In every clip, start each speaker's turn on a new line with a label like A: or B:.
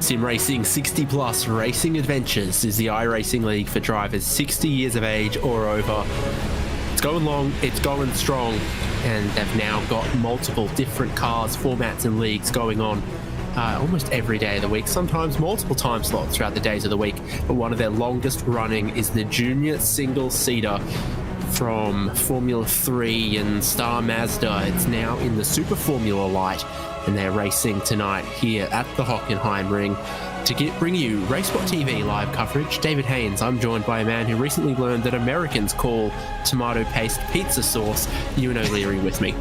A: Sim Racing 60 Plus Racing Adventures is the iRacing league for drivers 60 years of age or over. It's going long, it's going strong, and they've now got multiple different cars, formats and leagues going on almost every day of the week, sometimes multiple time slots throughout the days of the week. But one of their longest running is the Junior Single Seater from Formula 3 and Star Mazda. It's now in the Super Formula Light, and they're racing tonight here at the Hockenheim ring. To bring you RaceSpotTV live coverage, David Haynes. I'm joined by a man who recently learned that Americans call tomato paste pizza sauce. Ewan O'Leary with me.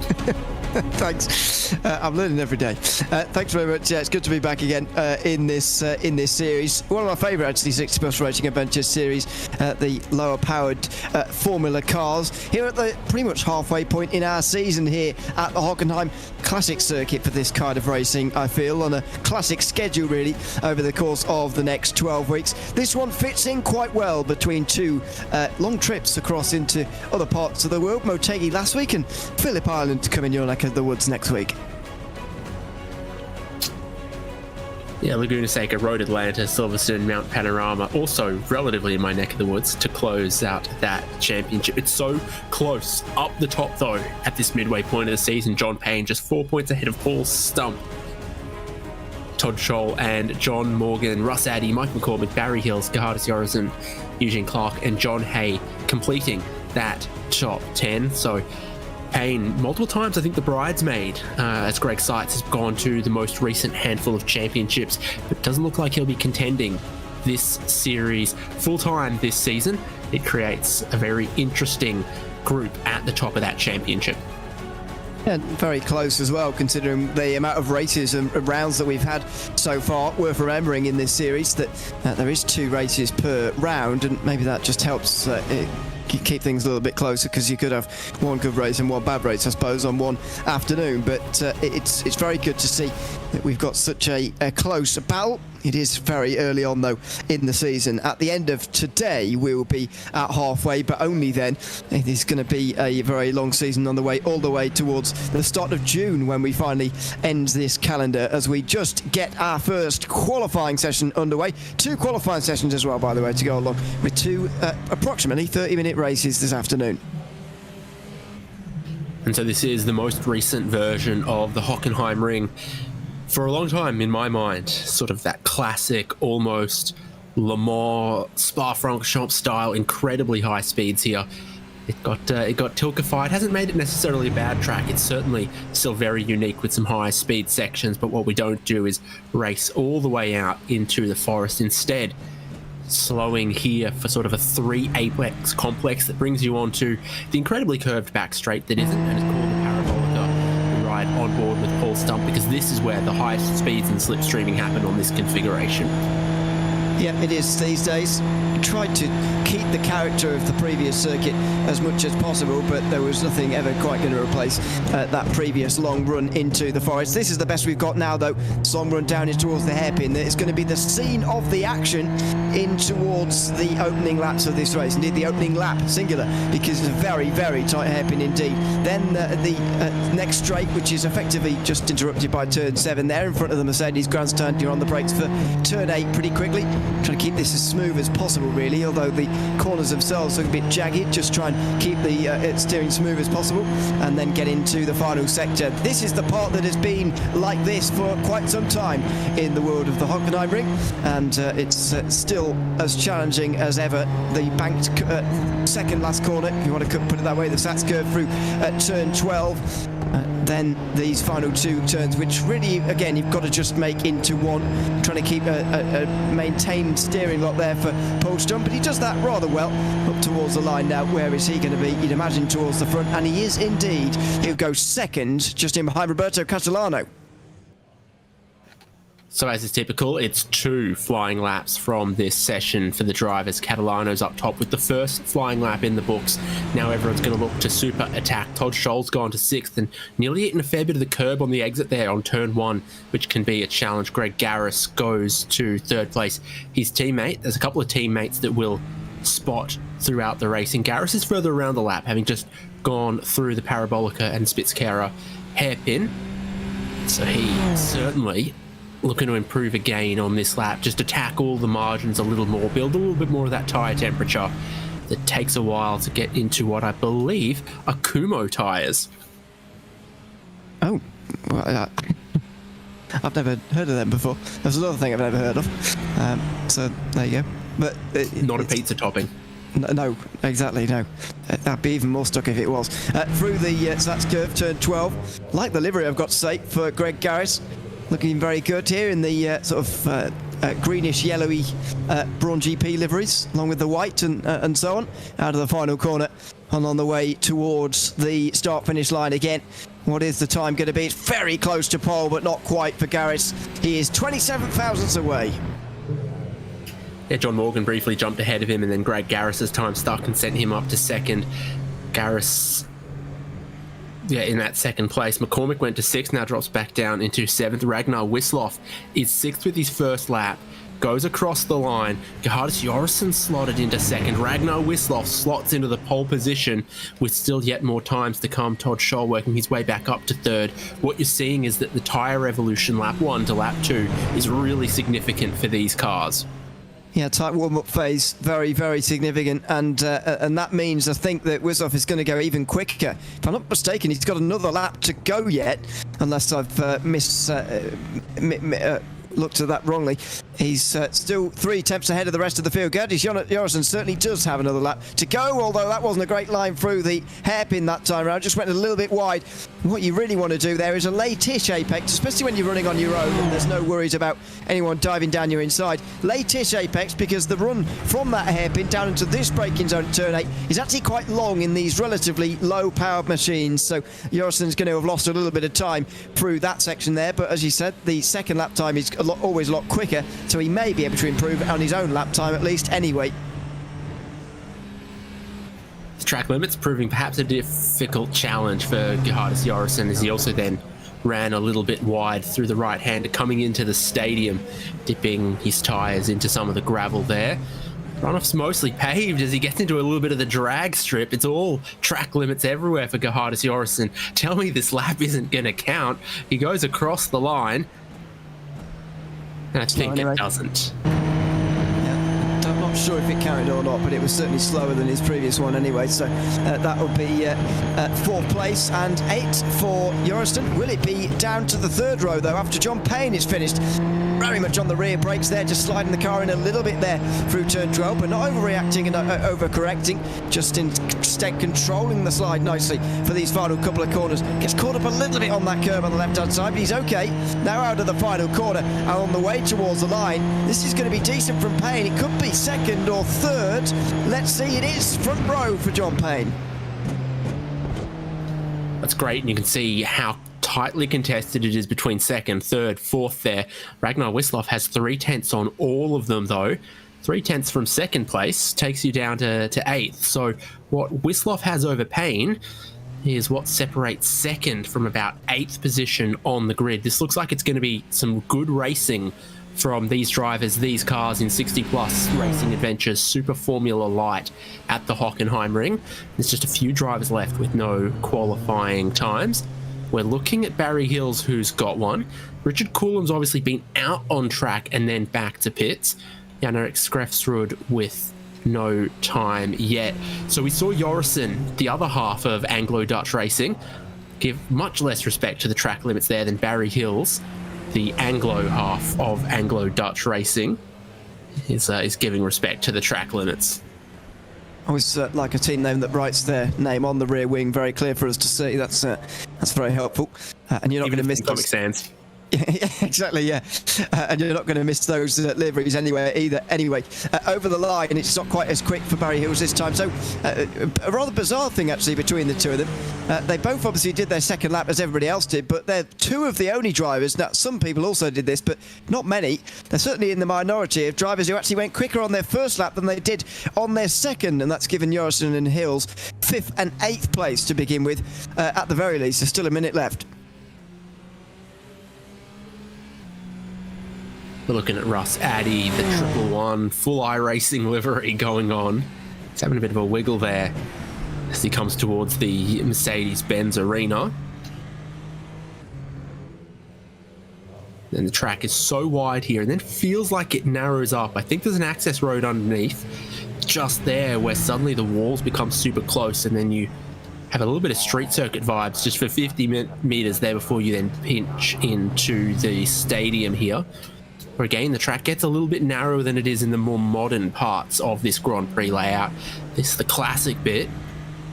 B: Thanks. I'm learning every day. Thanks very much. Yeah, it's good to be back again in this series. One of my favourite, actually, 60 Plus Racing Adventures series, the lower-powered Formula cars. Here at the pretty much halfway point in our season here at the Hockenheim. Classic circuit for this kind of racing, I feel, on a classic schedule, really, over the course of the next 12 weeks. This one fits in quite well between two long trips across into other parts of the world. Motegi last week and Phillip Island to come in your neck of the woods next week.
A: Yeah, Laguna Seca, Road Atlanta, Silverstone, Mount Panorama, also relatively in my neck of the woods to close out that championship. It's so close up the top, though, at this midway point of the season. John Payne just 4 points ahead of Paul Stump. Todd Scholl and John Morgan, Russ Addy, Mike McCormick, Barry Hills, Gerhardus Jorgensen, Eugene Clark and John Hay completing that top 10. So Payne, multiple times, I think the bridesmaid, as Greg Seitz has gone to the most recent handful of championships, but it doesn't look like he'll be contending this series full-time this season. It creates a very interesting group at the top of that championship.
B: Yeah, very close as well, considering the amount of races and rounds that we've had so far. Worth remembering in this series that there is 2 races per round, and maybe that just helps keep things a little bit closer, because you could have one good race and one bad race, I suppose, on one afternoon. But it's very good to see that we've got such a close battle. It is very early on, though, in the season. At the end of today, we will be at halfway, but only then. It is going to be a very long season on the way, all the way towards the start of June, when we finally end this calendar, as we just get our first qualifying session underway. 2 qualifying sessions as well, by the way, to go along with 2 approximately 30-minute races this afternoon.
A: And so this is the most recent version of the Hockenheim ring. For a long time, in my mind, sort of that classic, almost Le Mans, Spa-Francorchamps style, incredibly high speeds here. It got Tilkified. Hasn't made it necessarily a bad track. It's certainly still very unique with some high speed sections, but what we don't do is race all the way out into the forest. Instead, slowing here for sort of a 3 apex complex that brings you onto the incredibly curved back straight that isn't, and is called the Parabolica. Ride on board with Paul Stump, because this is where the highest speeds and slipstreaming happen on this configuration.
B: Yeah, it is these days. Tried to keep the character of the previous circuit as much as possible, but there was nothing ever quite going to replace that previous long run into the forest. This is the best we've got now, though. This long run down is towards the hairpin. It's going to be the scene of the action in towards the opening laps of this race. Indeed, the opening lap, singular, because it's a very, very tight hairpin indeed. Then the next straight, which is effectively just interrupted by turn 7 there in front of the Mercedes grandstand. You're on the brakes for turn 8 pretty quickly. Trying to keep this as smooth as possible, really, although the corners themselves look a bit jagged. Just try and keep the steering smooth as possible, and then get into the final sector. This is the part that has been like this for quite some time in the world of the Hockenheim ring, and it's still as challenging as ever. The banked second last corner, if you want to put it that way, the Sats curve through at turn 12. Then these final 2 turns, which really, again, you've got to just make into one. Trying to keep a maintained steering lock there for Paul Stump, but he does that rather well. Up towards the line now. Where is he going to be? You'd imagine towards the front, and he is indeed. He'll go second, just in behind Roberto Castellano.
A: So as is typical, it's 2 flying laps from this session for the drivers. Catalano's up top with the first flying lap in the books. Now everyone's going to look to super attack. Todd Scholl's gone to 6th and nearly eaten a fair bit of the curb on the exit there on turn 1, which can be a challenge. Greg Garris goes to 3rd place. His teammate, there's a couple of teammates that will spot throughout the racing. Garris is further around the lap, having just gone through the Parabolica and Spitzkehrer hairpin. So he certainly looking to improve again on this lap, just attack all the margins a little more, build a little bit more of that tyre temperature that takes a while to get into what I believe are Kumo tyres.
B: Oh, well, I've never heard of them before. There's another thing I've never heard of. So there you go. But
A: not a pizza topping.
B: No, exactly, no. That'd be even more stuck if it was. Through the so that's curve, turn 12. Like the livery, I've got to say, for Greg Garris. Looking very good here in the sort of greenish, yellowy Brawn GP liveries, along with the white and so on, out of the final corner and on the way towards the start-finish line again. What is the time going to be? It's very close to pole, but not quite for Garris. He is 27 thousandths away.
A: Yeah, John Morgan briefly jumped ahead of him, and then Greg Garris's time stuck and sent him up to second. Garris, in that second place. McCormick went to sixth, now drops back down into seventh. Ragnar Wisloff is sixth with his first lap, goes across the line. Gerhardus Jorgensen slotted into second. Ragnar Wisloff slots into the pole position with still yet more times to come. Todd Scholl working his way back up to third. What you're seeing is that the tyre evolution lap 1 to lap 2 is really significant for these cars.
B: Yeah, tight warm-up phase, very, very significant, and that means I think that Wisloff is going to go even quicker. If I'm not mistaken, he's got another lap to go yet, unless I've looked at that wrongly. He's still 3 attempts ahead of the rest of the field. Gerhardus Jorgensen certainly does have another lap to go, although that wasn't a great line through the hairpin that time around. Just went a little bit wide. What you really want to do there is a late-ish apex, especially when you're running on your own and there's no worries about anyone diving down your inside. Late-ish apex, because the run from that hairpin down into this braking zone at turn 8 is actually quite long in these relatively low-powered machines, so Jorgensen's going to have lost a little bit of time through that section there, but as you said, the second lap time is always a lot quicker, so he may be able to improve on his own lap time at least anyway.
A: The track limits proving perhaps a difficult challenge for Gerhardus Jorgensen, as he also then ran a little bit wide through the right hander coming into the stadium, dipping his tyres into some of the gravel there. Runoff's mostly paved as he gets into a little bit of the drag strip. It's all track limits everywhere for Gerhardus Jorgensen. Tell me this lap isn't going to count. He goes across the line. And I think it doesn't.
B: Yeah, I'm not sure if it counted or not, but it was certainly slower than his previous one anyway. So that would be 4th place and 8 for Jorgensen. Will it be down to the 3rd row though after John Payne is finished? Very much on the rear brakes there, just sliding the car in a little bit there through turn 12, but not overreacting and overcorrecting, just instead controlling the slide nicely for these final couple of corners. Gets caught up a little bit on that curve on the left-hand side, but he's okay. Now out of the final corner and on the way towards the line. This is going to be decent from Payne. It could be 2nd or 3rd. Let's see, it is front row for John Payne.
A: That's great, and you can see how tightly contested it is between 2nd, 3rd, 4th there. Ragnar Wisloff has 3/10 on all of them though. 3/10 from 2nd place takes you down to 8th. So what Wisloff has over Payne is what separates 2nd from about 8th position on the grid. This looks like it's going to be some good racing from these drivers, these cars in 60-plus racing adventures, Super Formula Light at the Hockenheim ring. There's just a few drivers left with no qualifying times. We're looking at Barry Hills, who's got one. Richard Coulom's obviously been out on track and then back to pits. Jan-Erik Skrefsrud with no time yet. So we saw Jorgensen, the other half of Anglo-Dutch racing, give much less respect to the track limits there than Barry Hills, the Anglo half of Anglo-Dutch racing, is giving respect to the track limits.
B: I always like a team name that writes their name on the rear wing, very clear for us to see. That's very helpful. And you're not going to miss
A: Comic Sans.
B: Yeah, exactly, yeah. And you're not going to miss those liveries anyway. Over the line, it's not quite as quick for Barry Hills this time. So a rather bizarre thing, actually, between the two of them. They both obviously did their second lap as everybody else did, but they're two of the only drivers. Now, some people also did this, but not many. They're certainly in the minority of drivers who actually went quicker on their first lap than they did on their second, and that's given Jorgensen and Hills 5th and 8th place to begin with. At the very least, there's still a minute left.
A: We're looking at Russ Addy, the 111 full iRacing livery going on. He's having a bit of a wiggle there as he comes towards the Mercedes-Benz arena. And the track is so wide here, and then feels like it narrows up. I think there's an access road underneath, just there, where suddenly the walls become super close, and then you have a little bit of street circuit vibes just for 50 meters there before you then pinch into the stadium here. Where again, the track gets a little bit narrower than it is in the more modern parts of this Grand Prix layout. This is the classic bit.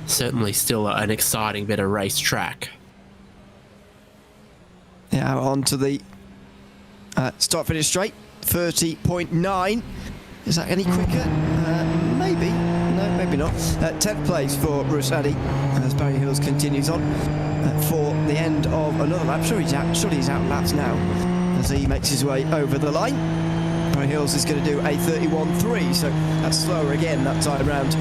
A: Certainly still an exciting bit of race track.
B: Yeah, on to the start finish straight, 30.9. Is that any quicker? Maybe. No, maybe not. 10th place for Rusadi as Barry Hills continues on for the end of another lap. Surely he's out laps now as he makes his way over the line. Barry Hills is going to do a 31.3, so that's slower again that time around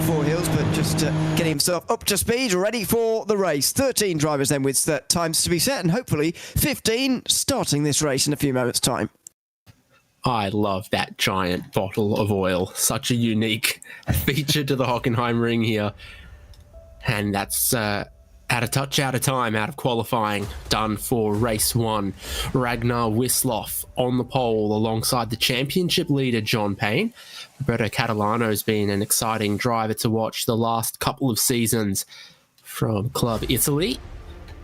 B: for Hills, but just getting himself up to speed, ready for the race. 13 drivers then with times to be set, and hopefully 15 starting this race in a few moments' time.
A: I love that giant bottle of oil. Such a unique feature to the Hockenheim ring here. And that's out of touch, out of time, out of qualifying, done for race 1. Ragnar Wisloff on the pole alongside the championship leader, John Payne. Roberto Catalano's been an exciting driver to watch the last couple of seasons from Club Italy.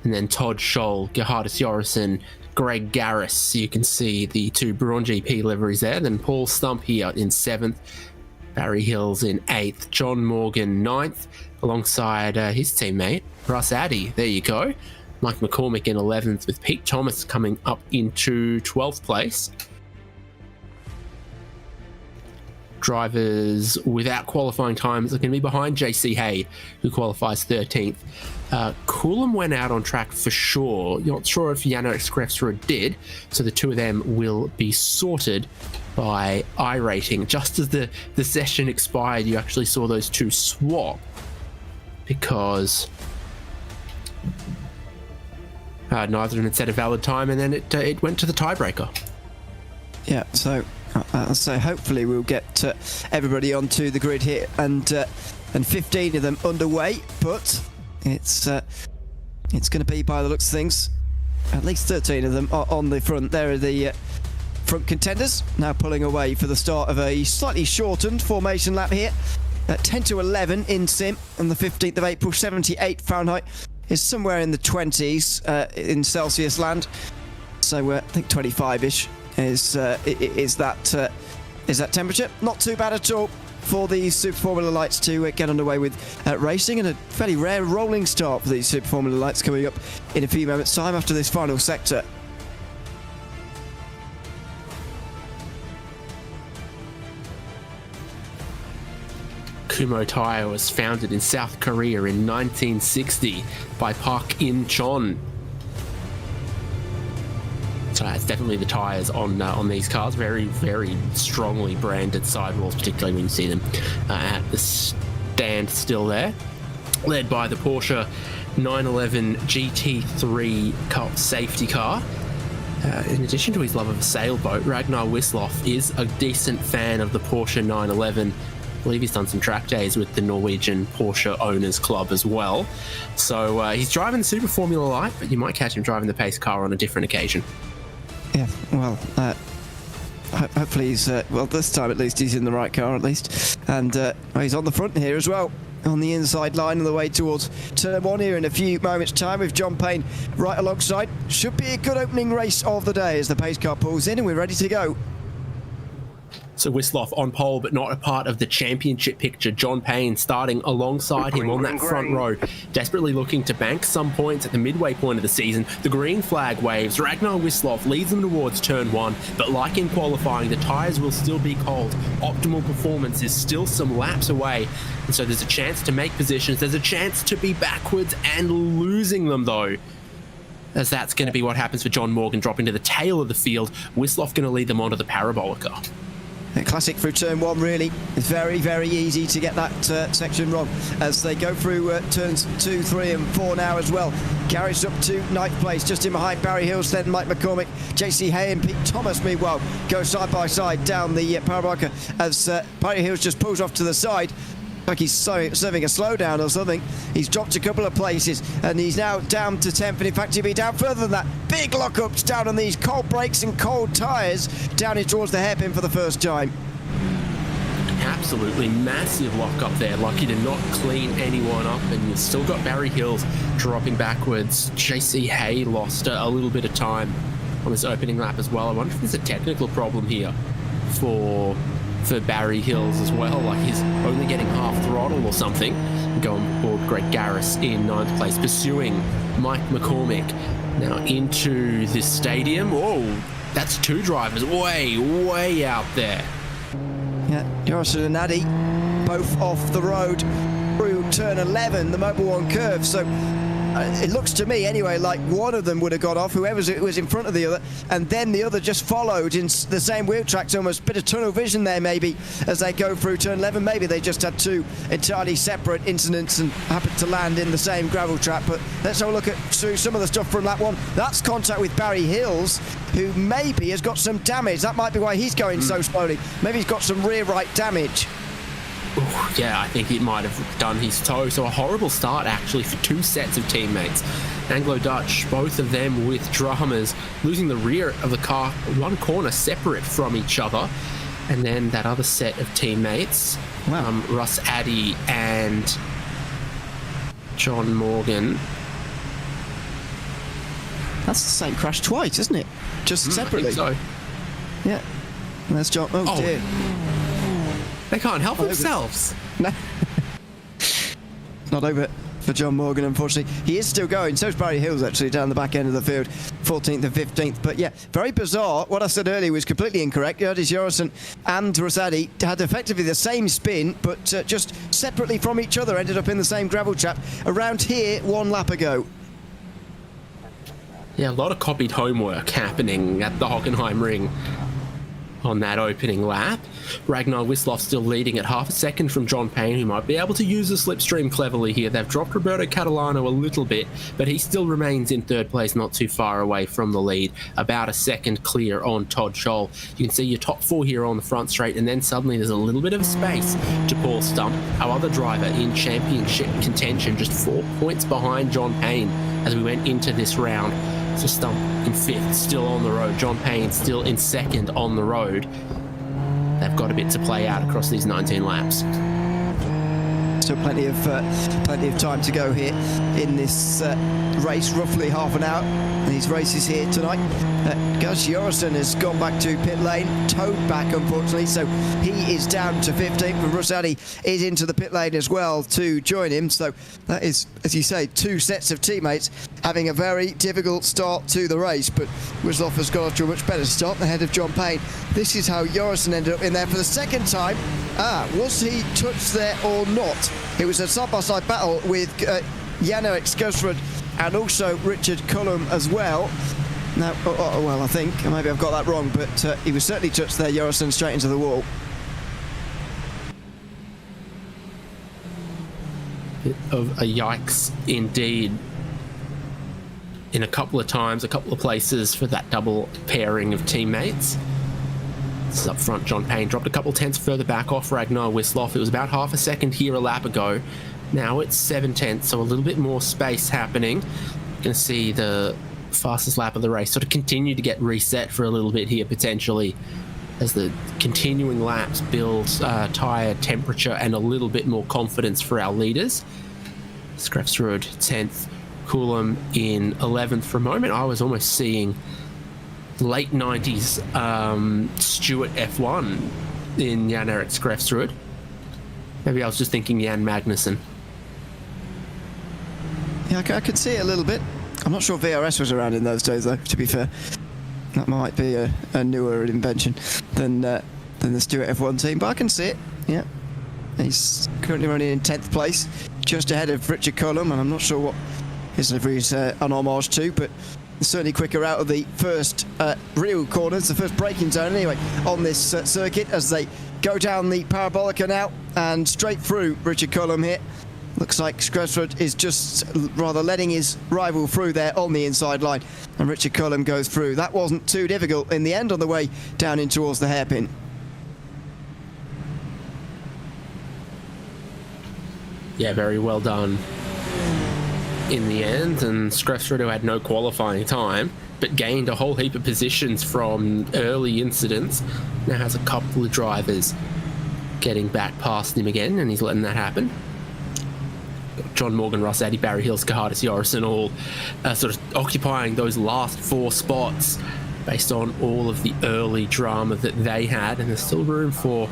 A: And then Todd Scholl, Gerhardus Jorrison, Greg Garris. You can see the 2 Braun GP liveries there. Then Paul Stump here in 7th. Barry Hills in 8th. John Morgan 9th, alongside his teammate, Russ Addy. There you go. Mike McCormick in 11th, with Pete Thomas coming up into 12th place. Drivers without qualifying times are going to be behind JC Hay, who qualifies 13th. Coulomb went out on track for sure. You're not sure if Jano Skrefsrud did, so the two of them will be sorted by iRacing. Just as the session expired, you actually saw those two swap, because neither of them had set a valid time, and then it went to the tiebreaker. Yeah, so hopefully we'll get everybody onto the grid here, and 15 of them underway, but it's going to be, by the looks of things, at least 13 of them are on the front. There are the front contenders now pulling away for the start of a slightly shortened formation lap here. 10 to 11 in sim on the 15th of April. 78 Fahrenheit is somewhere in the 20s in Celsius land, so I think 25ish is that temperature. Not too bad at all for the Super Formula Lights to get underway with racing, and a fairly rare rolling start for these Super Formula Lights coming up in a few moments' time after this final sector. Kumho Tire was founded in South Korea in 1960 by Park In-chon. So it's definitely the tyres on these cars. Very, very strongly branded sidewalls, particularly when you see them at the stand still there. Led by the Porsche 911 GT3 Cult safety car. In addition to his love of a sailboat, Ragnar Wisloff is a decent fan of the Porsche 911. I believe he's done some track days with the Norwegian Porsche Owners Club as well. So he's driving the Super Formula Light, but you might catch him driving the pace car on a different occasion. Yeah, well, hopefully he's, well, this time at least he's in the right car at least. And he's on the front here as well, on the inside line on the way towards turn 1 here in a few moments' time, with John Payne right alongside. Should be a good opening race of the day as the pace car pulls in and we're ready to go. So Wisloff on pole, but not a part of the championship picture. John Payne starting alongside him on that front row, desperately looking to bank some points at the midway point of the season. The green flag waves. Ragnar Wisloff leads them towards turn 1, but like in qualifying, the tyres will still be cold. Optimal performance is still some laps away, and so there's a chance to make positions. There's a chance to be backwards and losing them, though, as that's going to be what happens for John Morgan, dropping to the tail of the field. Wisloff going to lead them onto the Parabolica. A classic through turn 1, really. It's very, very easy to get that section wrong as they go through turns 2, 3 and 4 now as well. Garage up to 9th place, just in behind Barry Hills, then Mike McCormick, JC Hay and Pete Thomas, meanwhile, go side by side down the Parabolica as Barry Hills just pulls off to the side. Like he's serving a slowdown or something. He's dropped a couple of places and he's now down to 10th, and in fact he'll be down further than that.
B: big lockups down on these cold brakes and cold tyres down in towards the hairpin for the first time.
A: Absolutely massive lock up there. Lucky to not clean anyone up, and you've still got Barry Hills dropping backwards. JC Hay lost a little bit of time on this opening lap as well. I wonder if there's a technical problem here for Barry Hills as well, like he's only getting half throttle or something. Going board Greg Garris in 9th place, pursuing Mike McCormick now into this stadium. Whoa, that's 2 drivers way out there.
B: Yeah, Jorrison and Addy both off the road through turn 11, the Mobil 1 curve. So it looks to me anyway like one of them would have got off, whoever was in front of the other, and then the other just followed in the same wheel tracks. Almost a bit of tunnel vision there maybe as they go through turn 11. Maybe they just had 2 entirely separate incidents and happened to land in the same gravel trap. But let's have a look at through some of the stuff from lap 1. That's contact with Barry Hills, who maybe has got some damage. That might be why he's going so slowly. Maybe he's got some rear right damage.
A: Ooh, yeah, I think it might have done his toe. So a horrible start actually for 2 sets of teammates. Anglo-Dutch, both of them with dramas, losing the rear of the car 1 corner separate from each other. And then that other set of teammates, Russ Addy and John Morgan.
B: That's the same crash twice, isn't it? Just separately.
A: I think so.
B: Yeah. And that's John. Oh dear.
A: They can't help themselves.
B: No. Not over for John Morgan, unfortunately. He is still going. So is Barry Hills, actually, down the back end of the field, 14th and 15th. But yeah, very bizarre. What I said earlier was completely incorrect. Erdis Jorrison and Rosadi had effectively the same spin, but just separately from each other, ended up in the same gravel trap around here 1 lap ago.
A: Yeah, a lot of copied homework happening at the Hockenheim ring on that opening lap. Ragnar Wisloff still leading at half a second from John Payne, who might be able to use the slipstream cleverly here. They've dropped Roberto Catalano a little bit, but he still remains in 3rd place, not too far away from the lead, about a second clear on Todd Scholl. You can see your top 4 here on the front straight, and then suddenly there's a little bit of space to Paul Stump, our other driver in championship contention, just 4 points behind John Payne as we went into this round. So Stump in 5th, still on the road. John Payne still in 2nd on the road. They've got a bit to play out across these 19 laps.
B: Still plenty of time to go here in this race, roughly half an hour. These races here tonight. Gus Jorrison has gone back to pit lane, towed back unfortunately, so he is down to 15th, and Rosadi is into the pit lane as well to join him. So that is, as you say, 2 sets of teammates having a very difficult start to the race, but Wisloff has got off to a much better start ahead of John Payne. This is how Jorrison ended up in there for the 2nd time. Was he touched there or not? It was a side-by-side battle with Jan-Erik Skersrud and also Richard Cullum as well. Now, well, I think, maybe I've got that wrong, but he was certainly touched there, Jorrison, straight into the wall.
A: Bit of a yikes indeed. In a couple of times, a couple of places for that double pairing of teammates. This is up front, John Payne dropped a couple tenths further back off Ragnar Wisloff. It was about half a second here a lap ago. Now it's 7 tenths, so a little bit more space happening. You're going to see the fastest lap of the race sort of continue to get reset for a little bit here potentially as the continuing laps build tyre temperature and a little bit more confidence for our leaders. Skrefsrud 10th, Coulomb in 11th. For a moment I was almost seeing late 90s Stewart F1 in Jan-Erik Skrefsrud. Maybe I was just thinking Jan Magnussen.
B: Yeah, I could see it a little bit. I'm not sure VRS was around in those days, though, to be fair. That might be a newer invention than the Stewart F1 team, but I can see it, yeah. He's currently running in 10th place, just ahead of Richard Cullum, and I'm not sure what his livery is an homage to, but certainly quicker out of the first real corners, the first braking zone anyway, on this circuit as they go down the parabolica now and straight through Richard Cullum here. Looks like Skrefsrud is just rather letting his rival through there on the inside line, and Richard Cullum goes through. That wasn't too difficult in the end on the way down in towards the hairpin. Yeah,
A: very well done. in the end, and Screfsredo had no qualifying time, but gained a whole heap of positions from early incidents. Now has a couple of drivers getting back past him again, and he's letting that happen. Got John Morgan, Ross Addy, Barry Hills, Kahardis Yorison all sort of occupying those last 4 spots based on all of the early drama that they had, and there's still room for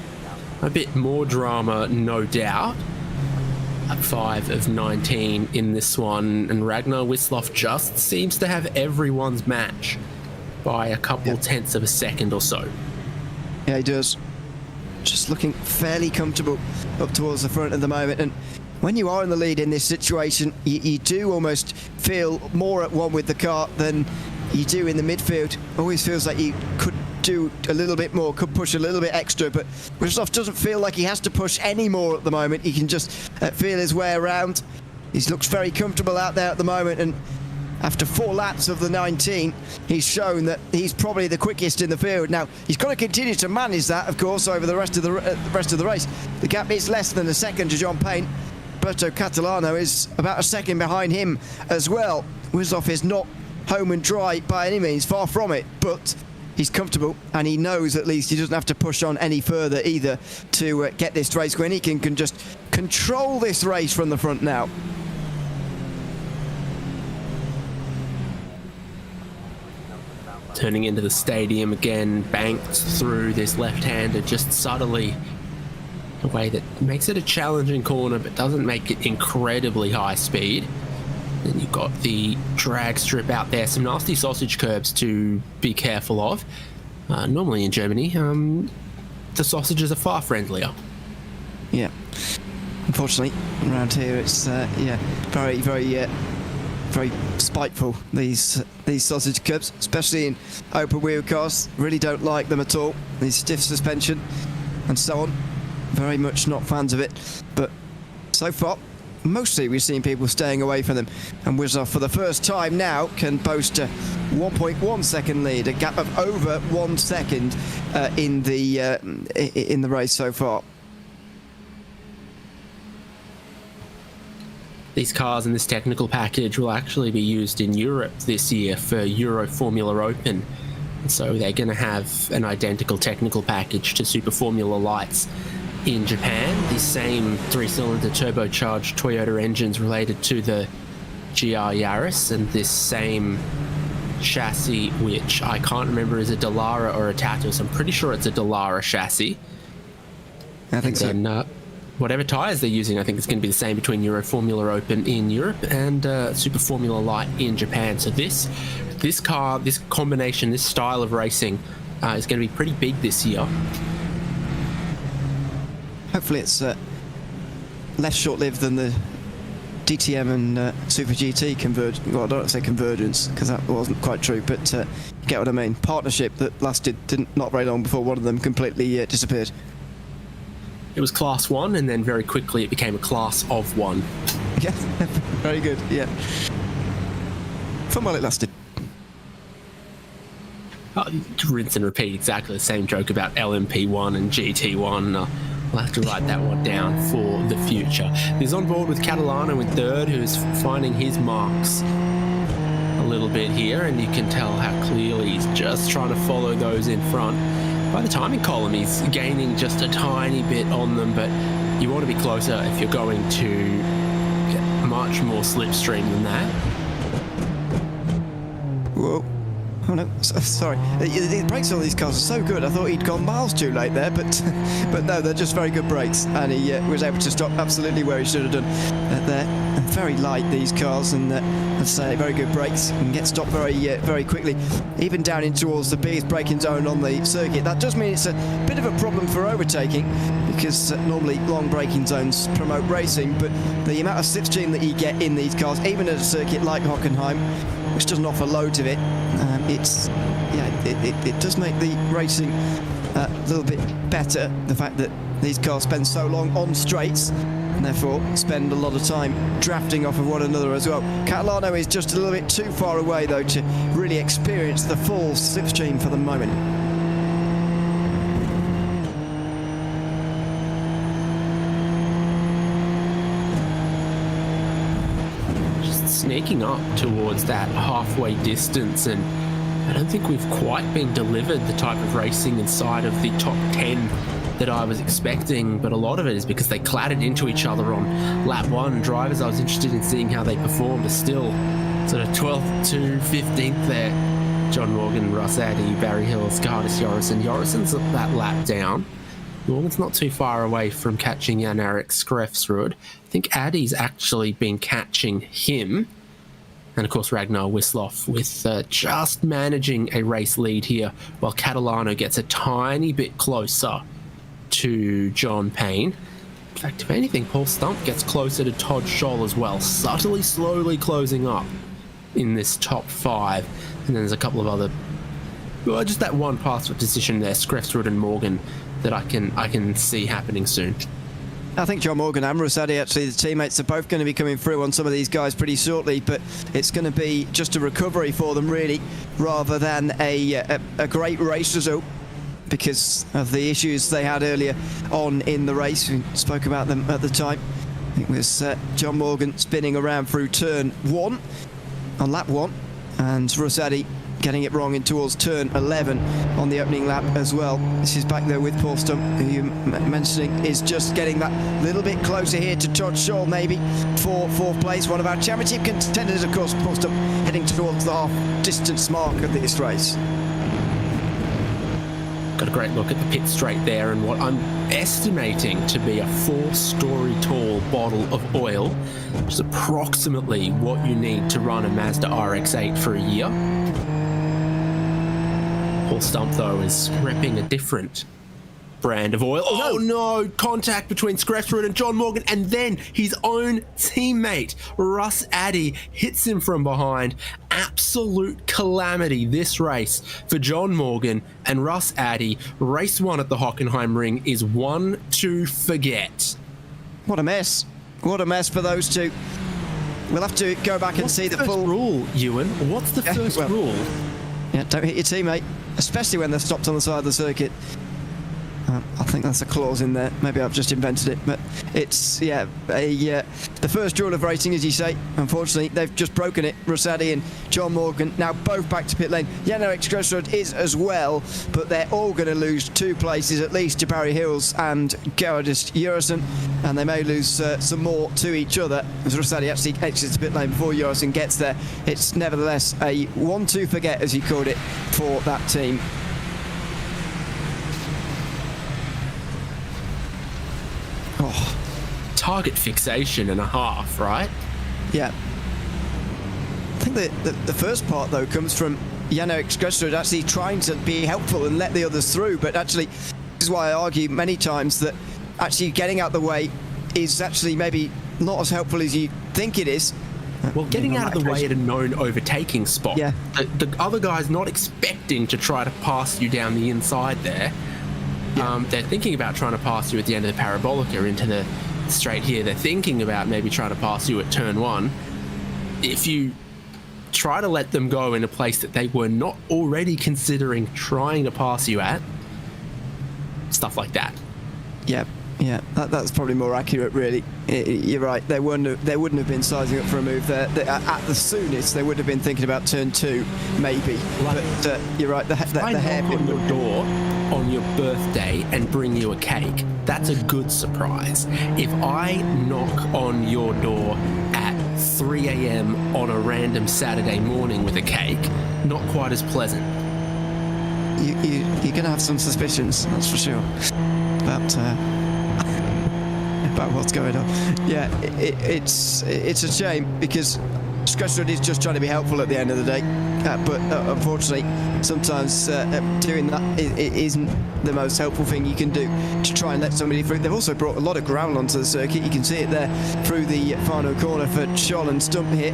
A: a bit more drama, no doubt. 5 of 19 in this one, and Ragnar Wisloff just seems to have everyone's match by a couple tenths of a second or so.
B: Yeah, he does. Just looking fairly comfortable up towards the front at the moment, and when you are in the lead in this situation, you do almost feel more at one with the car than you do in the midfield. Always feels like you could do a little bit more, could push a little bit extra, but Wisloff doesn't feel like he has to push any more at the moment. He can just feel his way around. He looks very comfortable out there at the moment, and after 4 laps of the 19, he's shown that he's probably the quickest in the field. Now, he's got to continue to manage that, of course, over the rest of the race. The gap is less than a second to John Payne. Berto Catalano is about a second behind him as well. Wisloff is not home and dry by any means, far from it, but he's comfortable, and he knows at least he doesn't have to push on any further either to get this race win. He can just control this race from the front now.
A: Turning into the stadium again, banked through this left-hander just subtly, a way that makes it a challenging corner but doesn't make it incredibly high speed. Then you've got the drag strip out there, some nasty sausage curbs to be careful of. Normally in Germany, the sausages are far friendlier.
B: Yeah, unfortunately around here it's very spiteful, these sausage curbs, especially in open wheel cars. Really don't like them at all, these stiff suspension and so on. Very much not fans of it, but so far mostly we've seen people staying away from them, and Wisloff for the first time now can boast a 1.1 second lead, a gap of over 1 second in the race so far.
A: These cars in this technical package will actually be used in Europe this year for Euro Formula Open, so they're going to have an identical technical package to Super Formula Lights in Japan. The same 3-cylinder turbocharged Toyota engines related to the GR Yaris, and this same chassis, which I can't remember is a Dallara or a Tatus. I'm pretty sure it's a Dallara chassis.
B: I think so.
A: And whatever tyres they're using, I think it's going to be the same between Euro Formula Open in Europe and Super Formula Light in Japan. So this car, this combination, this style of racing is going to be pretty big this year.
B: Hopefully it's less short-lived than the DTM and Super GT convergence. Well, I don't want to say convergence because that wasn't quite true, but you get what I mean. Partnership that lasted not very long before one of them completely disappeared.
A: It was Class 1, and then very quickly it became a Class of 1.
B: Yeah, very good, yeah. Fun while it lasted.
A: Rinse and repeat exactly the same joke about LMP1 and GT1. We'll have to write that one down for the future. He's on board with Catalano in third, who's finding his marks a little bit here, and you can tell how clearly he's just trying to follow those in front. By the timing column, he's gaining just a tiny bit on them, but you want to be closer if you're going to get much more slipstream than that.
B: Whoa. Oh no, sorry. The brakes on these cars are so good. I thought he'd gone miles too late there, but no, they're just very good brakes, and he was able to stop absolutely where he should have done there. And very light, these cars, and let's say very good brakes, and get stopped very quickly, even down in towards the biggest braking zone on the circuit. That does mean it's a bit of a problem for overtaking, because normally long braking zones promote racing, but the amount of slipstream that you get in these cars, even at a circuit like Hockenheim, which doesn't offer loads of it, it does make the racing a little bit better. The fact that these cars spend so long on straights, and therefore spend a lot of time drafting off of one another as well. Catalano is just a little bit too far away though to really experience the full slipstream for the moment.
A: sneaking up towards that halfway distance, and I don't think we've quite been delivered the type of racing inside of the top 10 that I was expecting, but a lot of it is because they clattered into each other on lap 1. Drivers I was interested in seeing how they performed are still sort of 12th to 15th there. John Morgan, Russ Addy, Barry Hills, Gardis Jorrison. Jorrison's that lap down. Morgan's not too far away from catching Jan-Erik Skrefsrud. I think Addy's actually been catching him. And of course, Ragnar Wisloff with just managing a race lead here, while Catalano gets a tiny bit closer to John Payne. In fact, if anything, Paul Stump gets closer to Todd Scholl as well, subtly, slowly closing up in this top 5. And then there's a couple of other, well, just that one pass for position there, Skrefsrud and Morgan, that I can see happening soon.
B: I think John Morgan and Rossetti, actually, the teammates, are both going to be coming through on some of these guys pretty shortly, but it's going to be just a recovery for them, really, rather than a great race result, because of the issues they had earlier on in the race. We spoke about them at the time. It was John Morgan spinning around through turn 1 on lap 1, and Rossetti getting it wrong in towards turn 11 on the opening lap as well. This is back there with Paul Stump, who you're mentioning is just getting that little bit closer here to Todd Scholl, maybe, for 4th place. One of our championship contenders, of course, Paul Stump, heading towards the half-distance mark of this race.
A: Got a great look at the pit straight there, and what I'm estimating to be a 4-story tall bottle of oil, which is approximately what you need to run a Mazda RX-8 for a year. Paul Stump, though, is repping a different brand of oil. Oh no! Contact between Skrefsrud and John Morgan, and then his own teammate, Russ Addy, hits him from behind. Absolute calamity this race for John Morgan and Russ Addy. Race 1 at the Hockenheim ring is one to forget.
B: What a mess. What a mess for those two. We'll have to go back and see the full
A: rule, Ewan. What's the first rule?
B: Yeah, don't hit your teammate, especially when they're stopped on the side of the circuit. I think that's a clause in there. Maybe I've just invented it, but it's, yeah, the first rule of racing, as you say. Unfortunately, they've just broken it. Rossetti and John Morgan now both back to pit lane. Jan-Erik Skrefsrud is as well, but they're all going to lose 2 places at least to Barry Hills and Gerdis Jurison, and they may lose some more to each other as Rossetti actually exits the pit lane before Jurison gets there. It's nevertheless a one to forget, as you called it, for that team.
A: Oh, target fixation and a half, right?
B: Yeah. I think the first part, though, comes from Jan-Erik Skrefsrud actually trying to be helpful and let the others through, but actually, this is why I argue many times that actually getting out the way is actually maybe not as helpful as you think it is.
A: Well, getting out of the way at a known overtaking spot.
B: Yeah.
A: The other guy's not expecting to try to pass you down the inside there. Yeah. They're thinking about trying to pass you at the end of the parabolic or into the straight here. They're thinking about maybe trying to pass you at turn 1. If you try to let them go in a place that they were not already considering trying to pass you at, stuff like that.
B: Yeah, that's probably more accurate, really. You're right. They wouldn't have been sizing up for a move there. At the soonest, they would have been thinking about turn 2, maybe. But you're right. The hairpin
A: on your door on your birthday and bring you a cake, that's a good surprise. If I knock on your door at 3 a.m. on a random Saturday morning with a cake, not quite as pleasant.
B: You're going to have some suspicions, that's for sure, about what's going on. Yeah, it's a shame, because Skrefsrud is just trying to be helpful at the end of the day, but unfortunately sometimes doing that isn't the most helpful thing you can do to try and let somebody through. They've also brought a lot of gravel onto the circuit. You can see it there through the final corner for Scholl and Stump here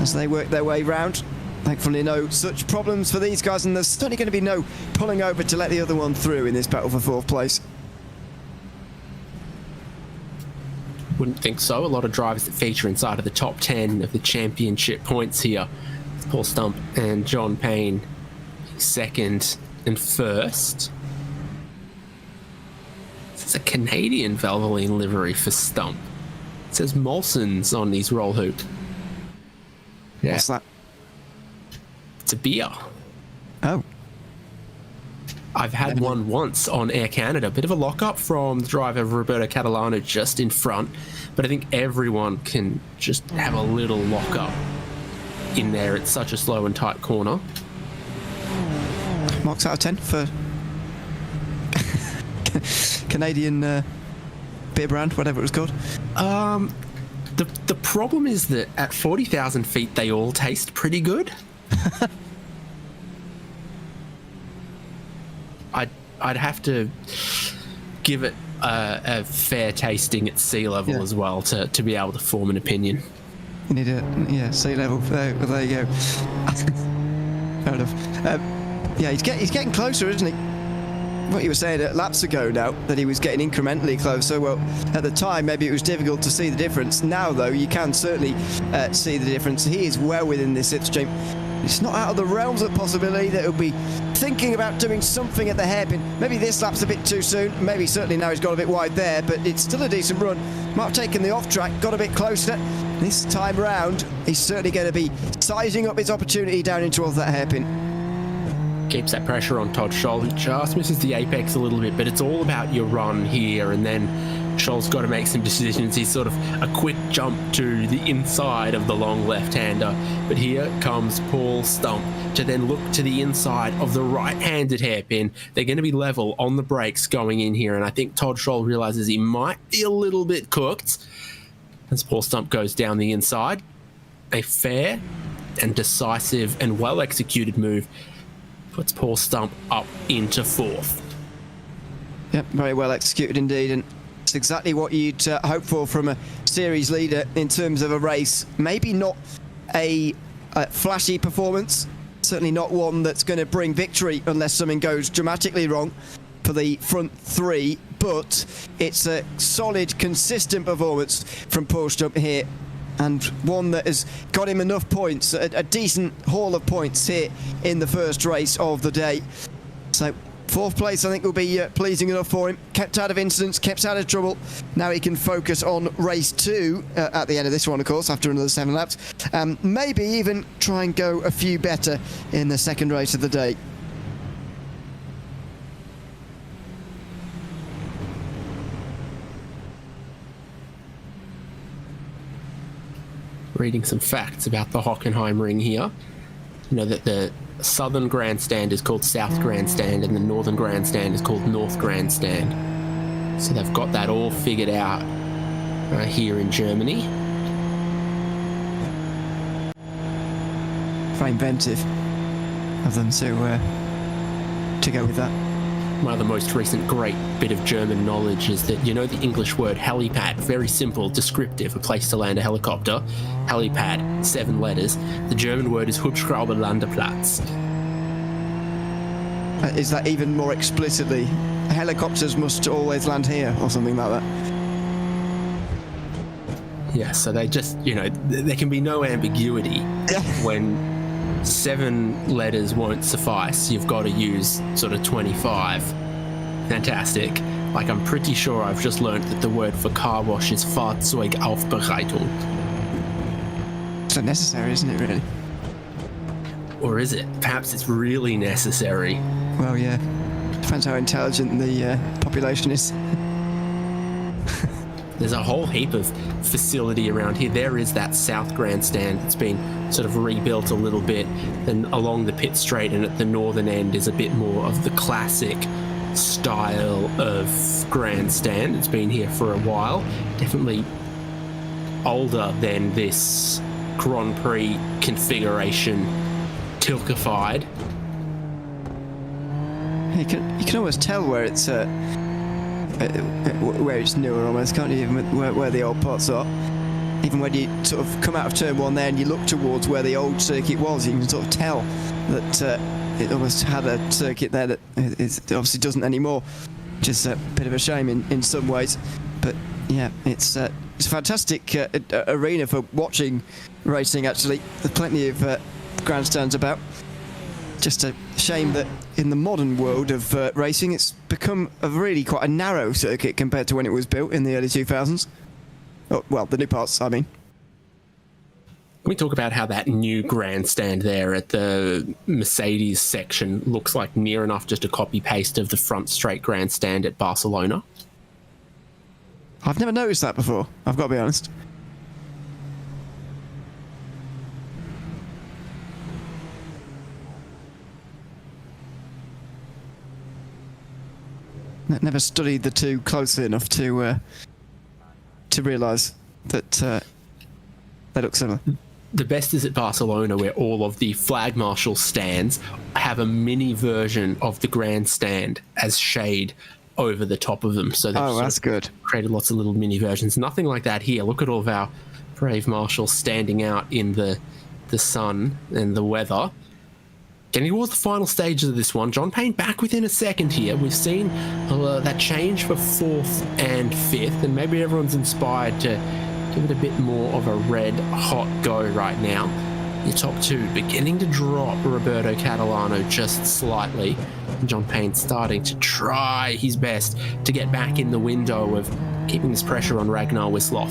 B: as they work their way round. Thankfully no such problems for these guys, and there's certainly going to be no pulling over to let the other one through in this battle for 4th place.
A: Wouldn't think so. A lot of drivers that feature inside of the top 10 of the championship points here. Paul Stump and John Payne 2nd and 1st. This is a Canadian Valvoline livery for Stump. It says Molson's on his roll hoop. Yeah.
B: What's that?
A: It's a beer.
B: Oh.
A: I've had one once on Air Canada. Bit of a lock-up from the driver Roberto Catalano just in front, but I think everyone can just have a little lock-up in there. It's such a slow and tight corner.
B: Marks out of 10 for Canadian beer brand, whatever it was called.
A: The problem is that at 40,000 feet, they all taste pretty good. I'd have to give it a fair tasting at sea level as well to be able to form an opinion.
B: You need sea level. There you go. Fair enough. He's getting closer, isn't he? What you were saying laps ago now, that he was getting incrementally closer. Well, at the time, maybe it was difficult to see the difference. Now, though, you can certainly see the difference. He is well within this slipstream. It's not out of the realms of possibility that he'll be thinking about doing something at the hairpin. Maybe this lap's a bit too soon. Maybe certainly now he's got a bit wide there, but it's still a decent run. Might have taken the off track, got a bit closer. This time round, he's certainly going to be sizing up his opportunity down in towards that hairpin.
A: Keeps that pressure on Todd Scholl, who just misses the apex a little bit, but it's all about your run here, and then Scholl's got to make some decisions. He's sort of a quick jump to the inside of the long left-hander, but here comes Paul Stump to then look to the inside of the right-handed hairpin. They're going to be level on the brakes going in here, and I think Todd Scholl realizes he might be a little bit cooked as Paul Stump goes down the inside. A fair and decisive and well-executed move puts Paul Stump up into fourth.
B: Yep, very well executed indeed, and it's exactly what you'd hope for from a series leader in terms of a race. Maybe not a flashy performance, certainly not one that's going to bring victory unless something goes dramatically wrong for the front three, but it's a solid, consistent performance from Paul Stump here, and one that has got him enough points, a decent haul of points here in the first race of the day. So fourth place, I think, will be pleasing enough for him. Kept out of incidents, kept out of trouble. Now he can focus on race two at the end of this one, of course, after another 7 laps. Maybe even try and go a few better in the second race of the day.
A: Reading some facts about the Hockenheim ring here. You know that the southern grandstand is called South Grandstand and the northern grandstand is called North Grandstand. So they've got that all figured out here in Germany.
B: Very inventive of them to go with that.
A: One of the most recent great bit of German knowledge is that, you know, the English word helipad, very simple, descriptive, a place to land a helicopter. Helipad, 7 letters. The German word is Hubschrauberlandeplatz.
B: Is that even more explicitly? Helicopters must always land here, or something like that?
A: Yeah, so they just, you know, there can be no ambiguity when 7 letters won't suffice. You've got to use sort of 25. Fantastic. Like, I'm pretty sure I've just learned that the word for car wash is Fahrzeugaufbereitung.
B: So necessary, isn't it, really?
A: Or is it? Perhaps it's really necessary.
B: Well, yeah. Depends how intelligent the population is.
A: There's a whole heap of facility around here. There is that South Grandstand that's been sort of rebuilt a little bit, and along the pit straight and at the northern end is a bit more of the classic style of grandstand. It's been here for a while. Definitely older than this Grand Prix configuration, tilkified.
B: You can almost tell where it's newer almost, can't you, even where the old parts are. Even when you sort of come out of turn one there and you look towards where the old circuit was, you can sort of tell that it almost had a circuit there that it obviously doesn't anymore, which is a bit of a shame in some ways. But yeah, it's a fantastic arena for watching racing, actually. There's plenty of grandstands about. Just a shame that in the modern world of racing, it's become really quite a narrow circuit compared to when it was built in the early 2000s. Oh, well, the new parts, I mean.
A: Can we talk about how that new grandstand there at the Mercedes section looks like near enough just a copy-paste of the front straight grandstand at Barcelona?
B: I've never noticed that before, I've got to be honest. Never studied the two closely enough to realise that they look similar.
A: The best is at Barcelona, where all of the flag marshal stands have a mini version of the grandstand as shade over the top of them. So they've
B: that's good.
A: Created lots of little mini versions. Nothing like that here. Look at all of our brave marshals standing out in the sun and the weather. Getting towards the final stages of this one, John Payne back within a second here. We've seen that change for 4th and 5th, and maybe everyone's inspired to give it a bit more of a red hot go right now. Your top two beginning to drop Roberto Catalano just slightly. And John Payne starting to try his best to get back in the window of keeping this pressure on Ragnar Wisloff.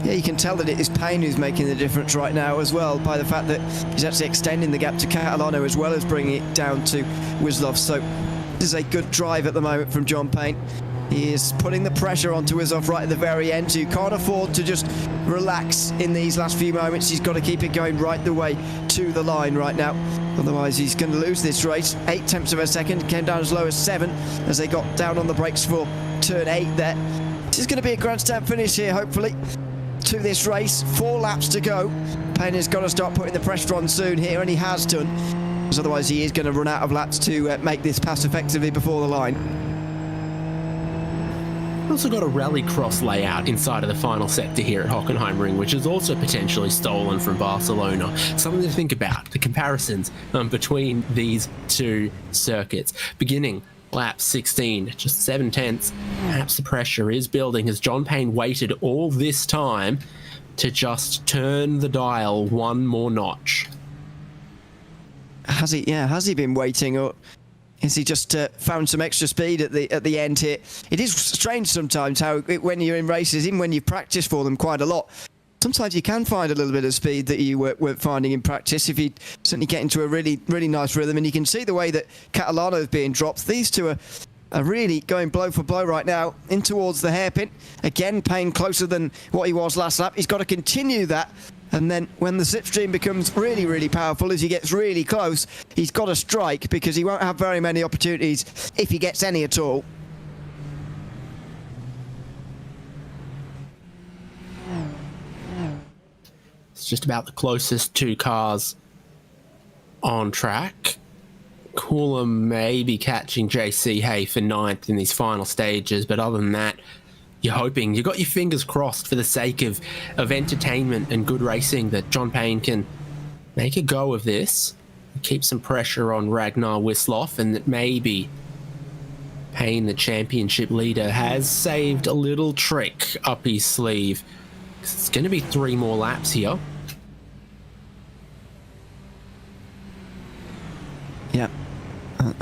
B: Yeah, you can tell that it is Payne who's making the difference right now as well, by the fact that he's actually extending the gap to Catalano as well as bringing it down to Wisloff. So this is a good drive at the moment from John Payne. He is putting the pressure onto Wisloff right at the very end. So you can't afford to just relax in these last few moments. He's got to keep it going right the way to the line right now. Otherwise, he's going to lose this race. 8 tenths of a second, came down as low as 7 as they got down on the brakes for turn 8 there. This is going to be a grandstand finish here, hopefully, to this race. 4 laps to go. Payne has got to start putting the pressure on soon here, and he has done, because otherwise he is going to run out of laps to make this pass effectively before the line.
A: Also got a rallycross layout inside of the final sector here at Hockenheim Ring, which is also potentially stolen from Barcelona. Something to think about, the comparisons between these two circuits. Beginning lap 16, just 7 tenths. Perhaps the pressure is building as John Payne waited all this time to just turn the dial one more notch.
B: Has he? Yeah, has he been waiting, or has he just found some extra speed at the end here? It is strange sometimes how when you're in races, even when you've practiced for them quite a lot, sometimes you can find a little bit of speed that you weren't finding in practice if you certainly get into a really, really nice rhythm. And you can see the way that Catalano is being dropped. These two are really going blow for blow right now in towards the hairpin. Again, Payne closer than what he was last lap. He's got to continue that. And then when the slipstream becomes really, really powerful, as he gets really close, he's got to strike, because he won't have very many opportunities if he gets any at all.
A: It's just about the closest two cars on track. Coolum may be catching JC Hay for 9th in these final stages, but other than that, you're hoping, you've got your fingers crossed for the sake of entertainment and good racing that John Payne can make a go of this, keep some pressure on Ragnar Wisloff, and that maybe Payne, the championship leader, has saved a little trick up his sleeve. It's going to be 3 more laps here.
B: Yeah,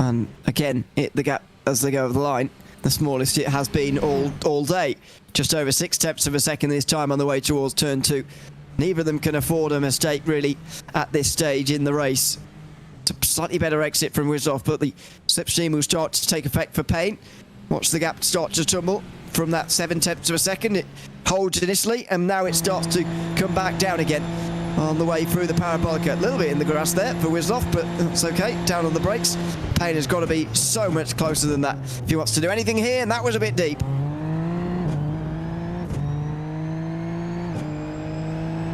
B: and again, hit the gap as they go over the line. The smallest it has been all day. Just over 6 tenths of a second this time on the way towards turn 2. Neither of them can afford a mistake really at this stage in the race. It's a slightly better exit from Wisloff, but the slipstream will start to take effect for Payne. Watch the gap start to tumble from that 7 tenths of a second. It holds initially, and now it starts to come back down again on the way through the parabolica. A little bit in the grass there for Wisloff, but that's okay. Down on the brakes. Payne has got to be so much closer than that if he wants to do anything here, and that was a bit deep.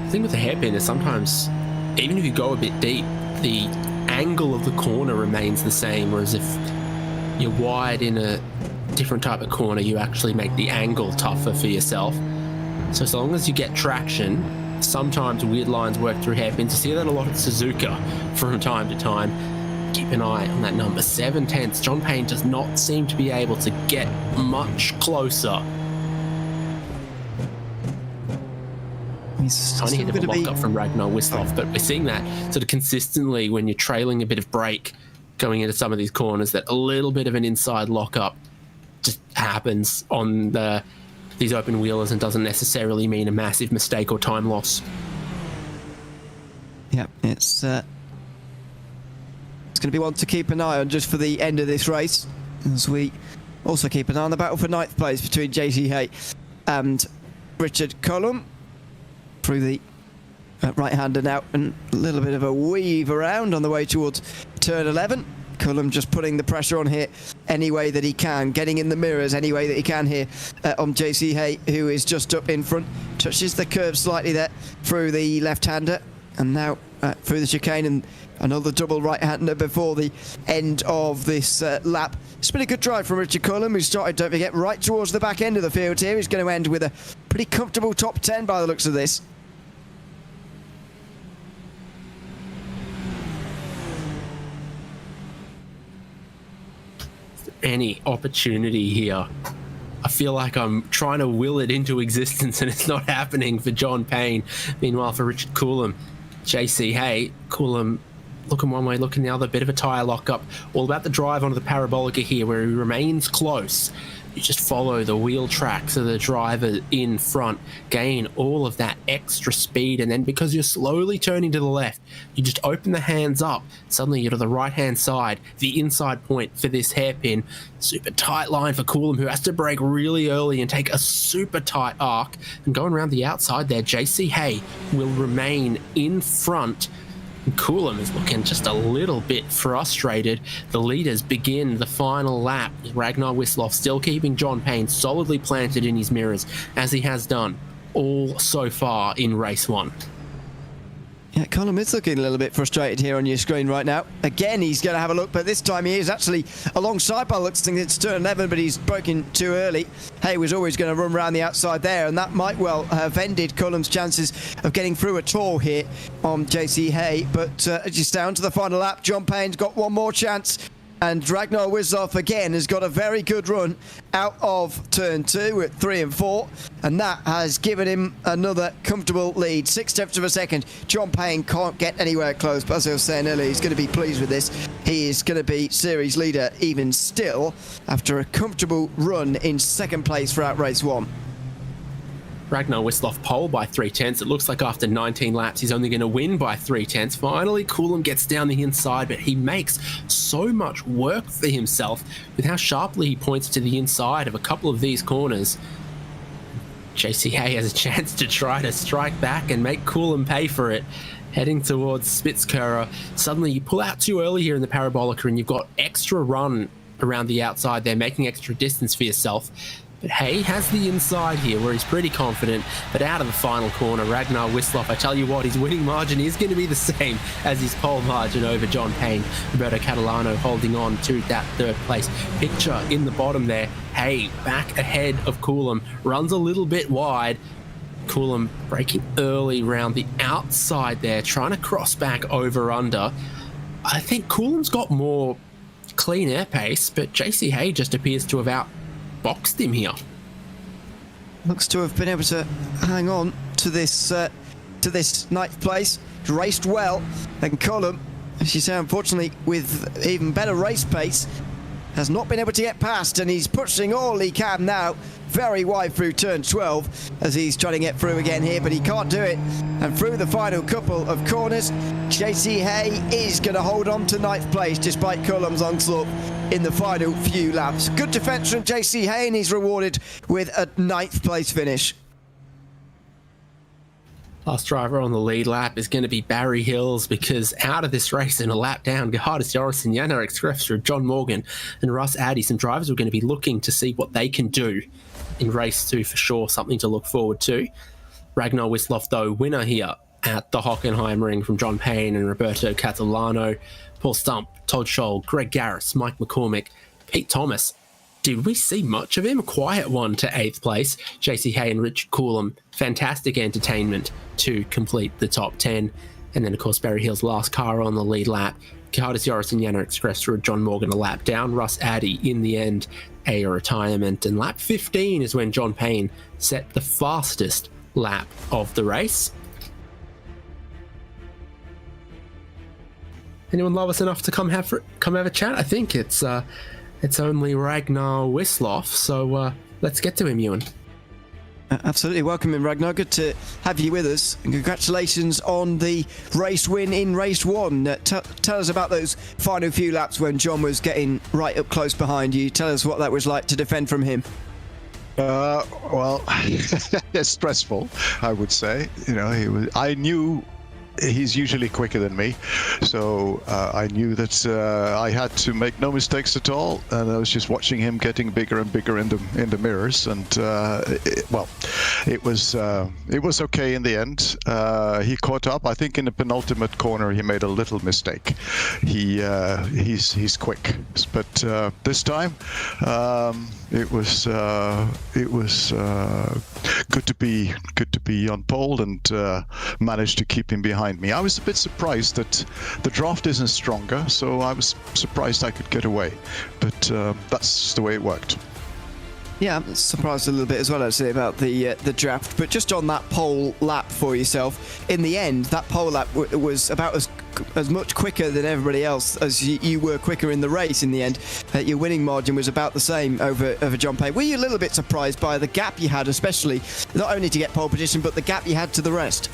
A: The thing with the hairpin is sometimes, even if you go a bit deep, the angle of the corner remains the same, whereas if you're wide in a different type of corner, you actually make the angle tougher for yourself. So as long as you get traction, sometimes weird lines work through hairpins. You see that a lot at Suzuka from time to time. Keep an eye on that number, 7 tenths. John Payne does not seem to be able to get much closer.
B: He's
A: tiny hit of a lock-up from Ragnar Wisloff, but we're seeing that sort of consistently when you're trailing a bit of brake going into some of these corners, that a little bit of an inside lock-up just happens on these open wheelers and doesn't necessarily mean a massive mistake or time loss.
B: Yeah, it's going to be one to keep an eye on just for the end of this race, as we also keep an eye on the battle for ninth place between JC Hay and Richard Cullum through the right-hander now, and a little bit of a weave around on the way towards turn 11. Cullum just putting the pressure on here any way that he can, getting in the mirrors any way that he can here on JC Hay, who is just up in front. Touches the curve slightly there through the left-hander, and now through the chicane, and another double right-hander before the end of this lap. It's been a good drive from Richard Cullum, who started, don't forget, right towards the back end of the field here. He's going to end with a pretty comfortable top 10 by the looks of this.
A: Any opportunity here? I feel like I'm trying to will it into existence and it's not happening for John Payne. Meanwhile, for Richard Cullum, JC Hay, Cullum looking one way, looking the other, bit of a tyre lock-up. All about the drive onto the parabolica here, where he remains close. You just follow the wheel tracks of the driver in front, gain all of that extra speed, and then because you're slowly turning to the left, you just open the hands up. Suddenly you're to the right-hand side, the inside point for this hairpin. Super tight line for Cullum, who has to brake really early and take a super tight arc. And going around the outside there, JC Hay will remain in front. Cullum is looking just a little bit frustrated. The leaders begin the final lap. Ragnar Wisloff still keeping John Payne solidly planted in his mirrors, as he has done all so far in race 1.
B: Yeah, Cullum is looking a little bit frustrated here on your screen right now. Again, he's going to have a look, but this time he is actually alongside by looks. I think it's turn 11, but he's broken too early. Hay was always going to run around the outside there, and that might well have ended Cullum's chances of getting through at all here on JC Hay. But just down to the final lap, John Payne's got one more chance. And Ragnar Wisloff again has got a very good run out of turn 2 at 3 and 4, and that has given him another comfortable lead. 0.6 of a second. John Payne can't get anywhere close, but as I was saying earlier, he's going to be pleased with this. He is going to be series leader even still after a comfortable run in second place throughout race 1.
A: Ragnar Wisloff pole by 0.3. It looks like after 19 laps he's only going to win by 0.3. Finally, Cullum gets down the inside, but he makes so much work for himself with how sharply he points to the inside of a couple of these corners. JC Hay has a chance to try to strike back and make Cullum pay for it. Heading towards Spitzkura, suddenly you pull out too early here in the parabolica and you've got extra run around the outside there, making extra distance for yourself. But Hay has the inside here where he's pretty confident, but out of the final corner, Ragnar Wisloff, I tell you what, his winning margin is going to be the same as his pole margin over John Payne. Roberto Catalano holding on to that third place. Picture in the bottom there, Hay back ahead of Cullum, runs a little bit wide. Cullum braking early round the outside there, trying to cross back over under. I think Cullum's got more clean air pace, but JC Hay just appears to have outboxed him here.
B: Looks to have been able to hang on to this ninth place. Raced well, and Cullum, as you say, unfortunately with even better race pace, has not been able to get past, and he's pushing all he can now very wide through turn 12 as he's trying to get through again here, but he can't do it. And through the final couple of corners, JC Hay is going to hold on to ninth place despite Cullum's onslaught in the final few laps. Good defence from JC Hay, and he's rewarded with a ninth place finish.
A: Last driver on the lead lap is going to be Barry Hills, because out of this race in a lap down, Gerhardus Joris and Jan-Erik Skrefsrud, John Morgan and Russ Addy, some drivers are going to be looking to see what they can do in race 2 for sure, something to look forward to. Ragnar Wisloff, though, winner here at the Hockenheim ring from John Payne and Roberto Catalano. Paul Stump, Todd Scholl, Greg Garris, Mike McCormick, Pete Thomas. Did we see much of him? A quiet one to 8th place. JC Hay and Richard Cullum, fantastic entertainment to complete the top 10. And then, of course, Barry Hill's last car on the lead lap. Gerhardus Joris and Jan-Erik Skrefsrud, John Morgan a lap down. Russ Addy, in the end, a retirement. And lap 15 is when John Payne set the fastest lap of the race. Anyone love us enough to come have a chat? I think it's only Ragnar Wisloff, so let's get to him, Ewan.
B: Absolutely. Welcome in, Ragnar. Good to have you with us. And congratulations on the race win in race one. Tell us about those final few laps when John was getting right up close behind you. Tell us what that was like to defend from him.
C: Well, it's stressful, I would say. I knew he's usually quicker than me, so I knew that I had to make no mistakes at all, and I was just watching him getting bigger and bigger in the mirrors, and it was okay in the end. He caught up. I think in the penultimate corner he made a little mistake. He's quick, but this time it was good to be on pole and manage to keep him behind me. I was a bit surprised that the draft isn't stronger, so I was surprised I could get away, but that's the way it worked.
B: Yeah, I'm surprised a little bit as well, actually, about the draft. But just on that pole lap for yourself, in the end, that pole lap was about as much quicker than everybody else as you were quicker in the race in the end. Your winning margin was about the same over John Payne. Were you a little bit surprised by the gap you had, especially not only to get pole position, but the gap you had to the rest?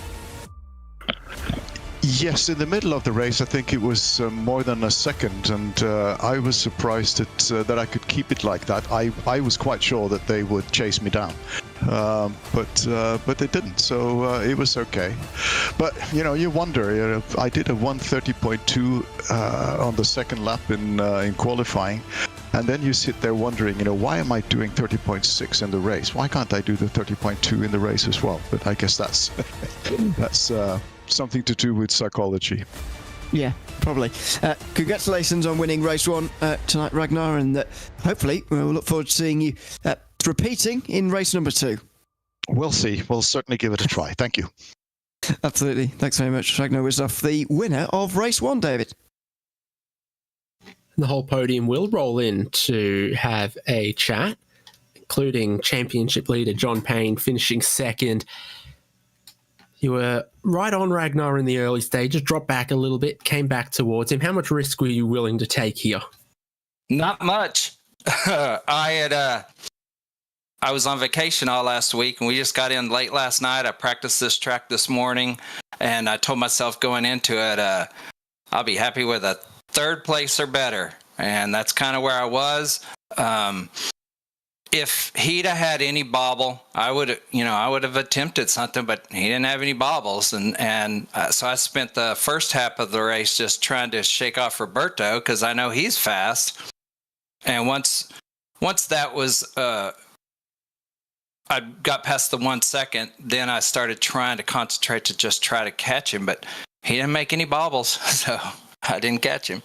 C: Yes, in the middle of the race, I think it was more than a second, and I was surprised that I could keep it like that. I was quite sure that they would chase me down, but they didn't, so it was okay. But you wonder. I did a 1:30.2 on the second lap in qualifying. And then you sit there wondering, why am I doing 30.6 in the race? Why can't I do the 30.2 in the race as well? But I guess that's something to do with psychology.
B: Yeah, probably. Congratulations on winning race one tonight, Ragnar, and hopefully we'll look forward to seeing you repeating in race number 2.
C: We'll see. We'll certainly give it a try. Thank you.
B: Absolutely. Thanks very much, Ragnar Wisdorf, the winner of race 1, David.
A: The whole podium will roll in to have a chat, including championship leader John Payne finishing second. You were right on Ragnar in the early stages, dropped back a little bit, came back towards him. How much risk were you willing to take here?
D: Not much. I was on vacation all last week, and we just got in late last night. I practiced this track this morning, and I told myself going into it, I'll be happy with a third place or better, and that's kind of where I was. If he'd have had any bobble, I would have attempted something, but he didn't have any bobbles, and so I spent the first half of the race just trying to shake off Roberto because I know he's fast. And once that was, I got past the 1 second, then I started trying to concentrate to just try to catch him, but he didn't make any bobbles, so I didn't catch him.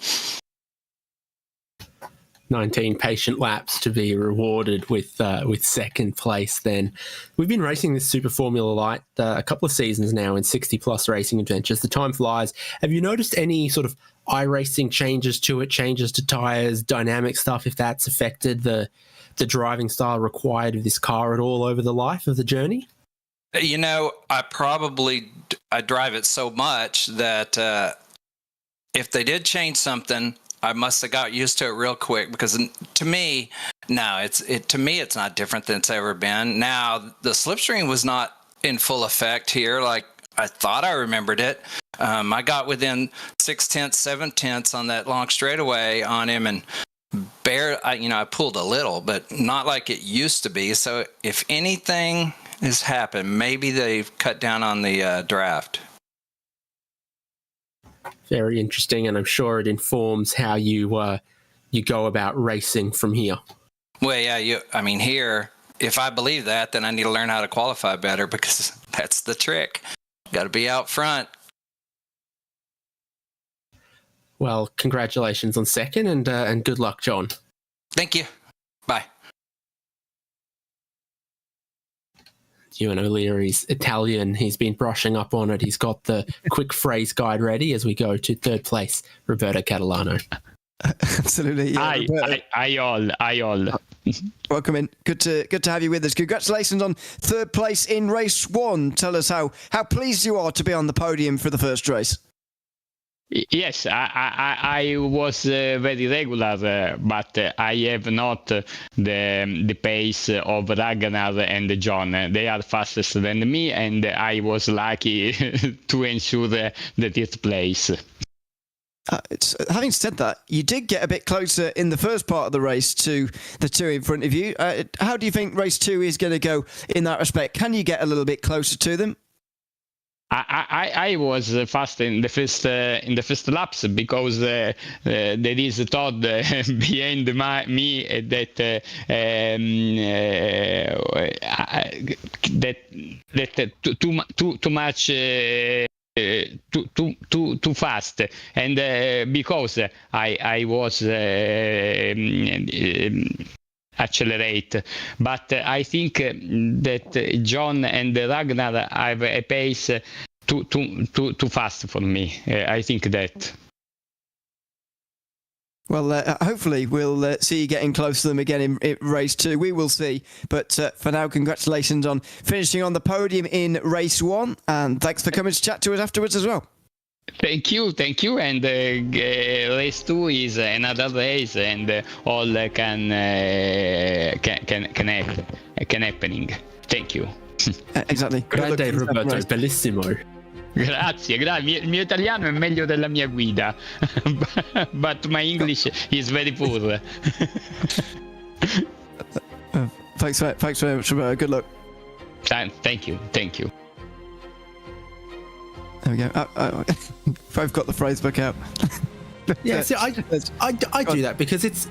A: 19 patient laps to be rewarded with second place then. We've been racing this Super Formula Light a couple of seasons now in 60-plus racing adventures. The time flies. Have you noticed any sort of iRacing changes to it, changes to tyres, dynamic stuff, if that's affected the driving style required of this car at all over the life of the journey?
D: I drive it so much that if they did change something, I must have got used to it real quick, because to me, it's not different than it's ever been. Now, the slipstream was not in full effect here like I thought I remembered it. I got within 0.6, 0.7 on that long straightaway on him, and I pulled a little, but not like it used to be. So if anything has happened, maybe they've cut down on the draft.
A: Very interesting, and I'm sure it informs how you go about racing from here.
D: Well, yeah, here, if I believe that, then I need to learn how to qualify better, because that's the trick. Got to be out front.
A: Well, congratulations on second, and good luck, John.
D: Thank you. Bye.
A: Ewan O'Leary's Italian. He's been brushing up on it. He's got the quick phrase guide ready as we go to third place, Roberto Catalano.
B: Absolutely. Yeah,
E: I all.
B: Welcome in. Good to have you with us. Congratulations on third place in race 1. Tell us how pleased you are to be on the podium for the first race.
E: Yes, I was very regular, but I have not the pace of Ragnar and John. They are faster than me, and I was lucky to ensure the 5th place.
B: Having said that, you did get a bit closer in the first part of the race to the two in front of you. How do you think race 2 is going to go in that respect? Can you get a little bit closer to them?
E: I was fast in the first laps because there is a Todd behind me that too much. Too fast, and because I was accelerate, but I think that John and Ragnar have a pace too fast for me. I think that.
B: Well, hopefully we'll see you getting close to them again in race 2. We will see. But for now, congratulations on finishing on the podium in race 1. And thanks for coming to chat to us afterwards as well.
E: Thank you. And race 2 is another race, and all can happening. Thank you.
B: Exactly.
A: Grande Roberto, bellissimo.
E: Grazie. Il mio italiano è meglio della mia guida, but my English is very poor.
B: Thanks very much, Roberto. Good luck.
E: Thank you.
B: There we go. I've got the phrase book out.
A: Yeah, see, I do that because it's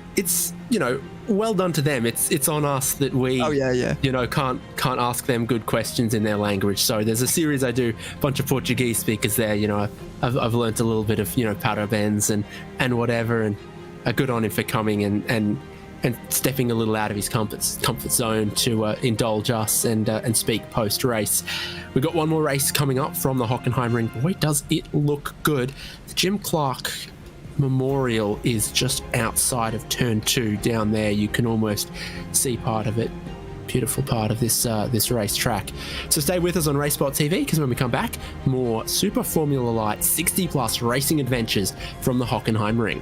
A: well done to them. It's on us that we can't ask them good questions in their language. So there's a series I do, a bunch of Portuguese speakers there. I've learnt a little bit of parabéns and whatever, and good on him for coming and stepping a little out of his comfort zone to indulge us and speak post race. We've got one more race coming up from the Hockenheim ring. Boy, does it look good! The Jim Clark Memorial is just outside of turn 2 down there. You can almost see part of it. Beautiful part of this racetrack. So stay with us on RaceSpotTV, because when we come back, more Super Formula Light 60 plus racing adventures from the Hockenheim ring.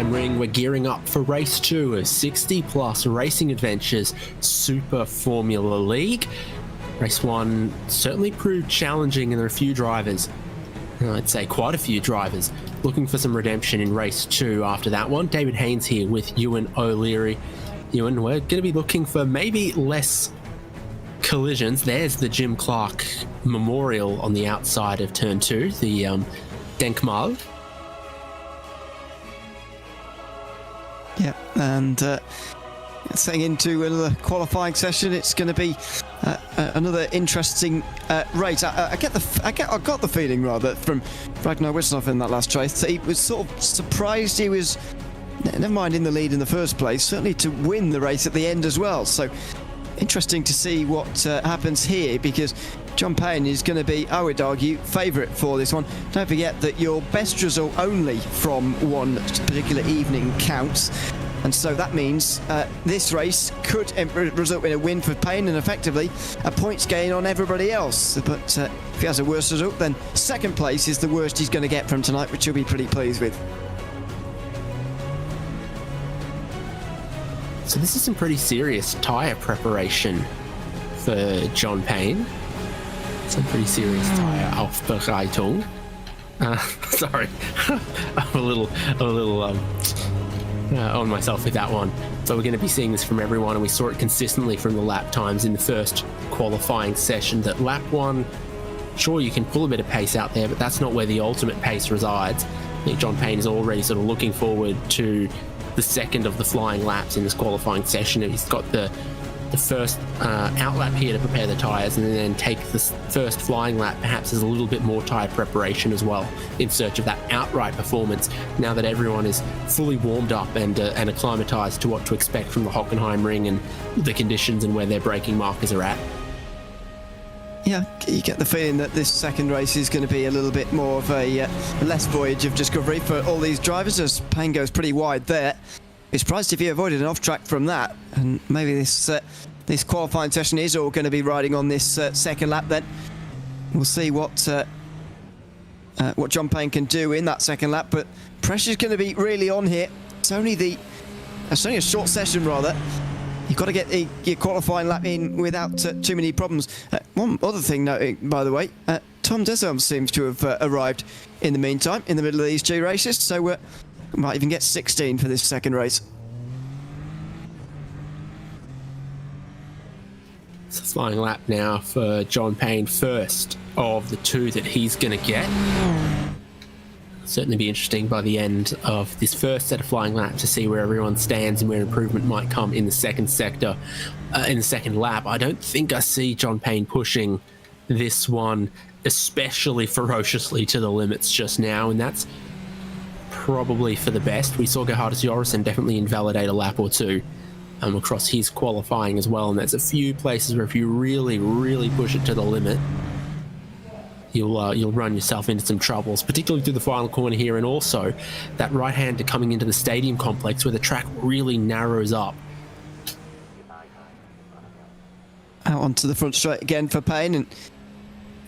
A: Hockenheim ring. We're gearing up for race 2 of 60 plus racing adventures Super Formula League. Race 1 certainly proved challenging, and there are a few drivers, I'd say quite a few drivers, looking for some redemption in race 2 after that one. David Haynes here with Ewan O'Leary. Ewan, we're going to be looking for maybe less collisions. There's the Jim Clark Memorial on the outside of turn 2, the Denkmal.
B: Yeah, and setting into another qualifying session, it's going to be another interesting race. I got the feeling rather from Ragnar Wisnov in that last race that he was sort of surprised he was, never mind in the lead in the first place, certainly to win the race at the end as well. So interesting to see what happens here, because John Payne is going to be, I would argue, favourite for this one. Don't forget that your best result only from one particular evening counts, and so that means this race could result in a win for Payne and effectively a points gain on everybody else. But if he has a worse result, then second place is the worst he's going to get from tonight, which he'll be pretty pleased with.
A: So this is some pretty serious tyre preparation for John Payne. Some pretty serious tyre Aufbereitung. Sorry, I'm a little on myself with that one. So we're going to be seeing this from everyone, and we saw it consistently from the lap times in the first qualifying session, that lap 1, sure, you can pull a bit of pace out there, but that's not where the ultimate pace resides. I think John Payne is already sort of looking forward to the second of the flying laps in this qualifying session. He's got the first out lap here to prepare the tyres, and then take the first flying lap perhaps as a little bit more tyre preparation as well, in search of that outright performance, now that everyone is fully warmed up and acclimatised to what to expect from the Hockenheim ring and the conditions and where their braking markers are at.
B: Yeah, you get the feeling that this second race is going to be a little bit more of a less voyage of discovery for all these drivers, as Payne goes pretty wide there. Be surprised if he avoided an off track from that, and maybe this qualifying session is all going to be riding on this second lap. Then we'll see what John Payne can do in that second lap, but pressure's going to be really on here. It's only a short session rather. You've got to get your qualifying lap in without too many problems. One other thing noting, by the way, Tom Desholm seems to have arrived in the meantime in the middle of these 2 races, so we might even get 16 for this second race.
A: It's a flying lap now for John Payne, first of the 2 that he's going to get. Certainly be interesting by the end of this first set of flying laps to see where everyone stands and where improvement might come in the second sector, in the second lap. I don't think I see John Payne pushing this one especially ferociously to the limits just now, and that's probably for the best. We saw Gerhardus Jorgensen definitely invalidate a lap or 2 across his qualifying as well, and there's a few places where if you really, really push it to the limit, you'll run yourself into some troubles, particularly through the final corner here, and also that right-hander coming into the stadium complex where the track really narrows up.
B: Out onto the front straight again for Payne, and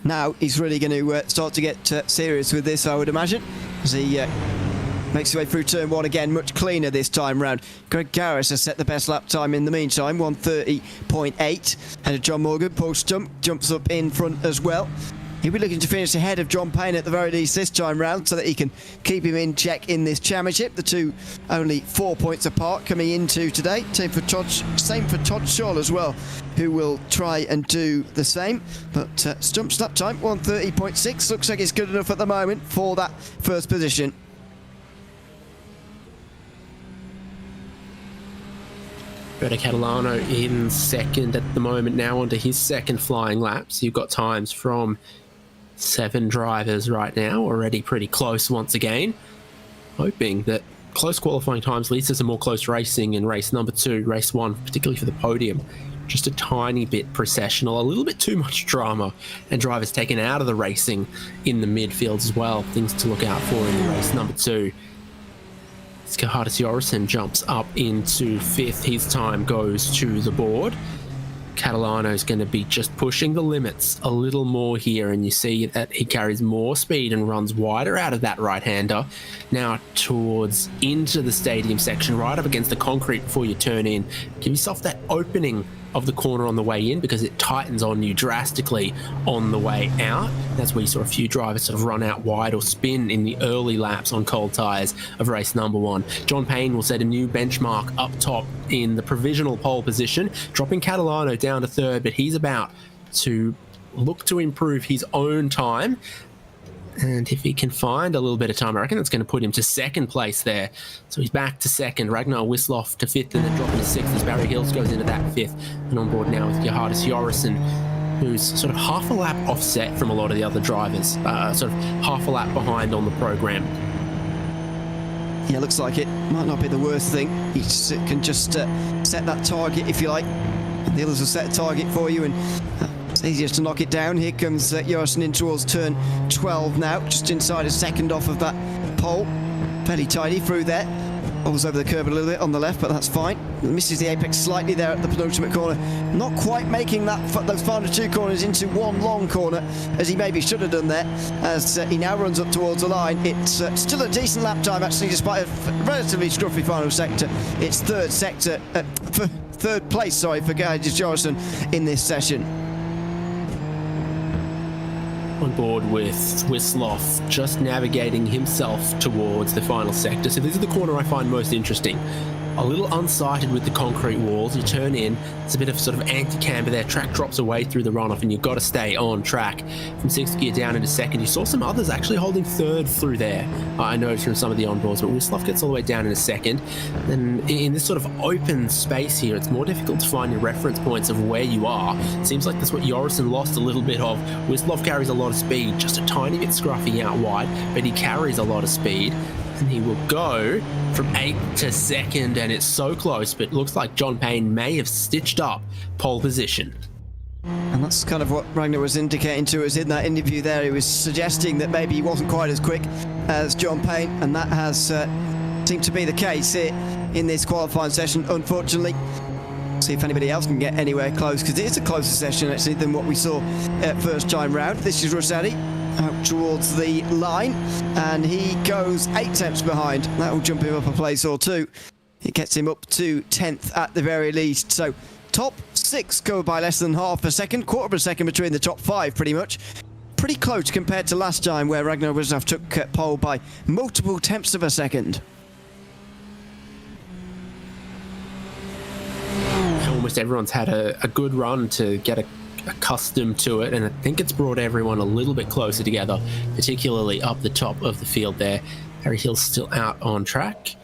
B: now he's really going to start to get serious with this, I would imagine, as he makes his way through turn 1 again, much cleaner this time round. Greg Garris has set the best lap time in the meantime, 1:30.8, and of John Morgan. Paul Stump jumps up in front as well. He'll be looking to finish ahead of John Payne at the very least this time round, so that he can keep him in check in this championship. The 2 only 4 points apart coming into today. Same for Todd Scholl as well, who will try and do the same. But Stump's lap time, 1:30.6, looks like it's good enough at the moment for that first position.
A: Roberto Catalano in second at the moment now, onto his second flying lap. So you've got times from 7 drivers right now, already pretty close once again. Hoping that close qualifying times leads to some more close racing in race number 2, race 1, particularly for the podium. Just a tiny bit processional, a little bit too much drama, and drivers taken out of the racing in the midfield as well. Things to look out for in race number 2. Gerhardus Jorgensen jumps up into 5th. His time goes to the board. Catalano's going to be just pushing the limits a little more here, and you see that he carries more speed and runs wider out of that right-hander. Now towards into the stadium section, right up against the concrete before you turn in. Give yourself that opening of the corner on the way in, because it tightens on you drastically on the way out. That's where you saw a few drivers sort of run out wide or spin in the early laps on cold tyres of race number 1. John Payne will set a new benchmark up top in the provisional pole position, dropping Catalano down to 3rd, but he's about to look to improve his own time. And if he can find a little bit of time, I reckon that's going to put him to 2nd place there. So he's back to 2nd. Ragnar Wisloff to 5th, and then dropping to 6th as Barry Hills goes into that 5th. And on board now with Johannes Jorgensen, who's sort of half a lap offset from a lot of the other drivers, sort of half a lap behind on the program.
B: Yeah, looks like it. Might not be the worst thing. You can just set that target if you like. The others will set a target for you, and it's easier to knock it down. Here comes Jorgensen in towards turn 12 now, just inside a second off of that pole. Fairly tidy through there. Bobbles over the curb a little bit on the left, but that's fine. Misses the apex slightly there at the penultimate corner. Not quite making those final 2 corners into one long corner, as he maybe should have done there, as he now runs up towards the line. It's still a decent lap time, actually, despite a relatively scruffy final sector. It's third place for Johannes Jorgensen in this session.
A: On board with Wisloff, just navigating himself towards the final sector. So this is the corner I find most interesting. A little unsighted with the concrete walls. You turn in, it's a bit of sort of anti-camber there. Track drops away through the runoff, and you've got to stay on track. From 6th gear down into 2nd, you saw some others actually holding 3rd through there. I noticed from some of the onboards, but Wisloff gets all the way down into 2nd. Then in this sort of open space here, it's more difficult to find your reference points of where you are. Seems like that's what Jorgensen lost a little bit of. Wisloff carries a lot of speed, just a tiny bit scruffy out wide, but he carries a lot of speed. And he will go from 8th to 2nd, and it's so close, but it looks like John Payne may have stitched up pole position.
B: And that's kind of what Ragnar was indicating to us in that interview there. He was suggesting that maybe he wasn't quite as quick as John Payne, and that has seemed to be the case here in this qualifying session, unfortunately. See if anybody else can get anywhere close, because it is a closer session actually than what we saw first time round. This is Rossetti out towards the line, and he goes 8 tenths behind. That will jump him up a place or 2. It gets him up to 10th at the very least. So top 6 go by less than half a second, quarter of a second between the top 5 pretty much. Pretty close compared to last time, where Ragnar Wisloff took pole by multiple tenths of a second.
A: Almost everyone's had a good run to get accustomed to it, and I think it's brought everyone a little bit closer together, particularly up the top of the field there. Harry Hill's still out on track.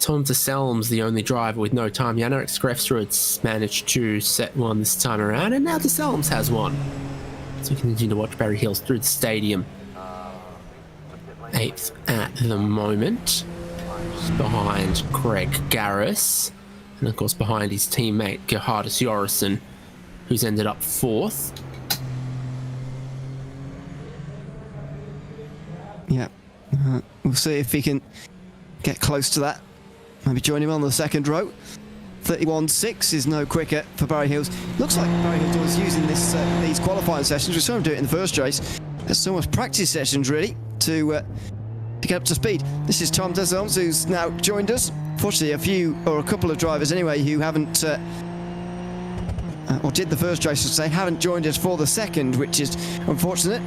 A: Tom de Selm's the only driver with no time. Jan-Erik Skrefsrud's managed to set one this time around, and now de Selm's has one. So we continue to watch Barry Hills through the stadium. 8th at the moment, just behind Craig Garris, and of course behind his teammate Johannes Jorgensen, who's ended up 4th.
B: Yeah, we'll see if he can get close to that. Maybe join him on the 2nd row. 31.6 is no quicker for Barry Hills. Looks like Barry Hills was using these qualifying sessions. We saw him do it in the first race. There's so much practice sessions really to get up to speed. This is Tom Deselms, who's now joined us. Fortunately, a couple of drivers anyway who haven't or did the first race, I should say, haven't joined us for the 2nd, which is unfortunate.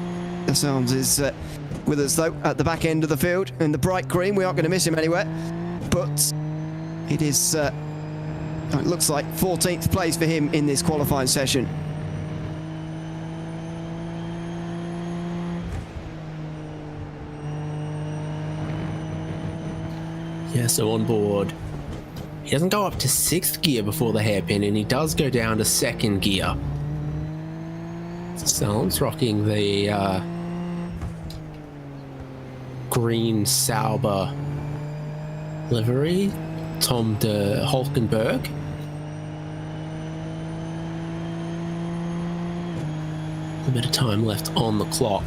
B: Deselms is with us though at the back end of the field in the bright green. We aren't going to miss him anywhere, but it is it looks like 14th place for him in this qualifying session.
A: Yeah, so on board, he doesn't go up to 6th gear before the hairpin, and he does go down to 2nd gear. Selms rocking the green Sauber livery. Tom de Holkenberg. A bit of time left on the clock.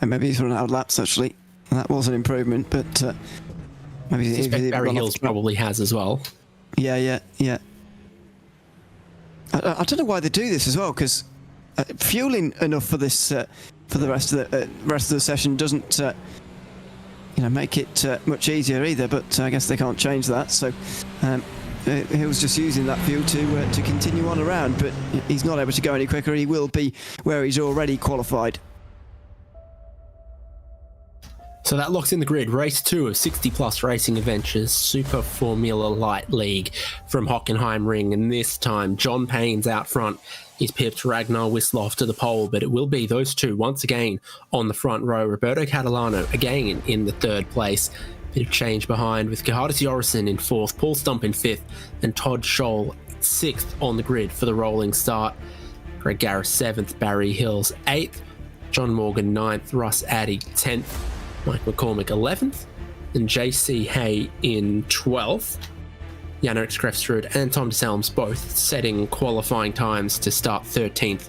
B: And maybe he's run out of laps actually. That was an improvement, but maybe
A: I suspect Barry Hills probably has as well.
B: Yeah. I don't know why they do this as well, because fueling enough for this for the rest of the session doesn't make it much easier either. But I guess they can't change that. So he was just using that fuel to continue on around, but he's not able to go any quicker. He will be where he's already qualified.
A: So that locks in the grid. Race 2 of 60-plus racing adventures, Super Formula Light League from Hockenheim Ring. And this time, John Payne's out front. He's pipped Ragnar Wisloff to the pole, but it will be those two once again on the front row. Roberto Catalano again in the third place. Bit of change behind with Gerhardus Jorgensen in fourth, Paul Stump in fifth, and Todd Scholl sixth on the grid for the rolling start. Greg Garris seventh, Barry Hills eighth, John Morgan ninth, Russ Addy 10th, Mike McCormick 11th, and JC Hay in 12th. Jan-Erik Skrefsrud and Tom DeSalms both setting qualifying times to start 13th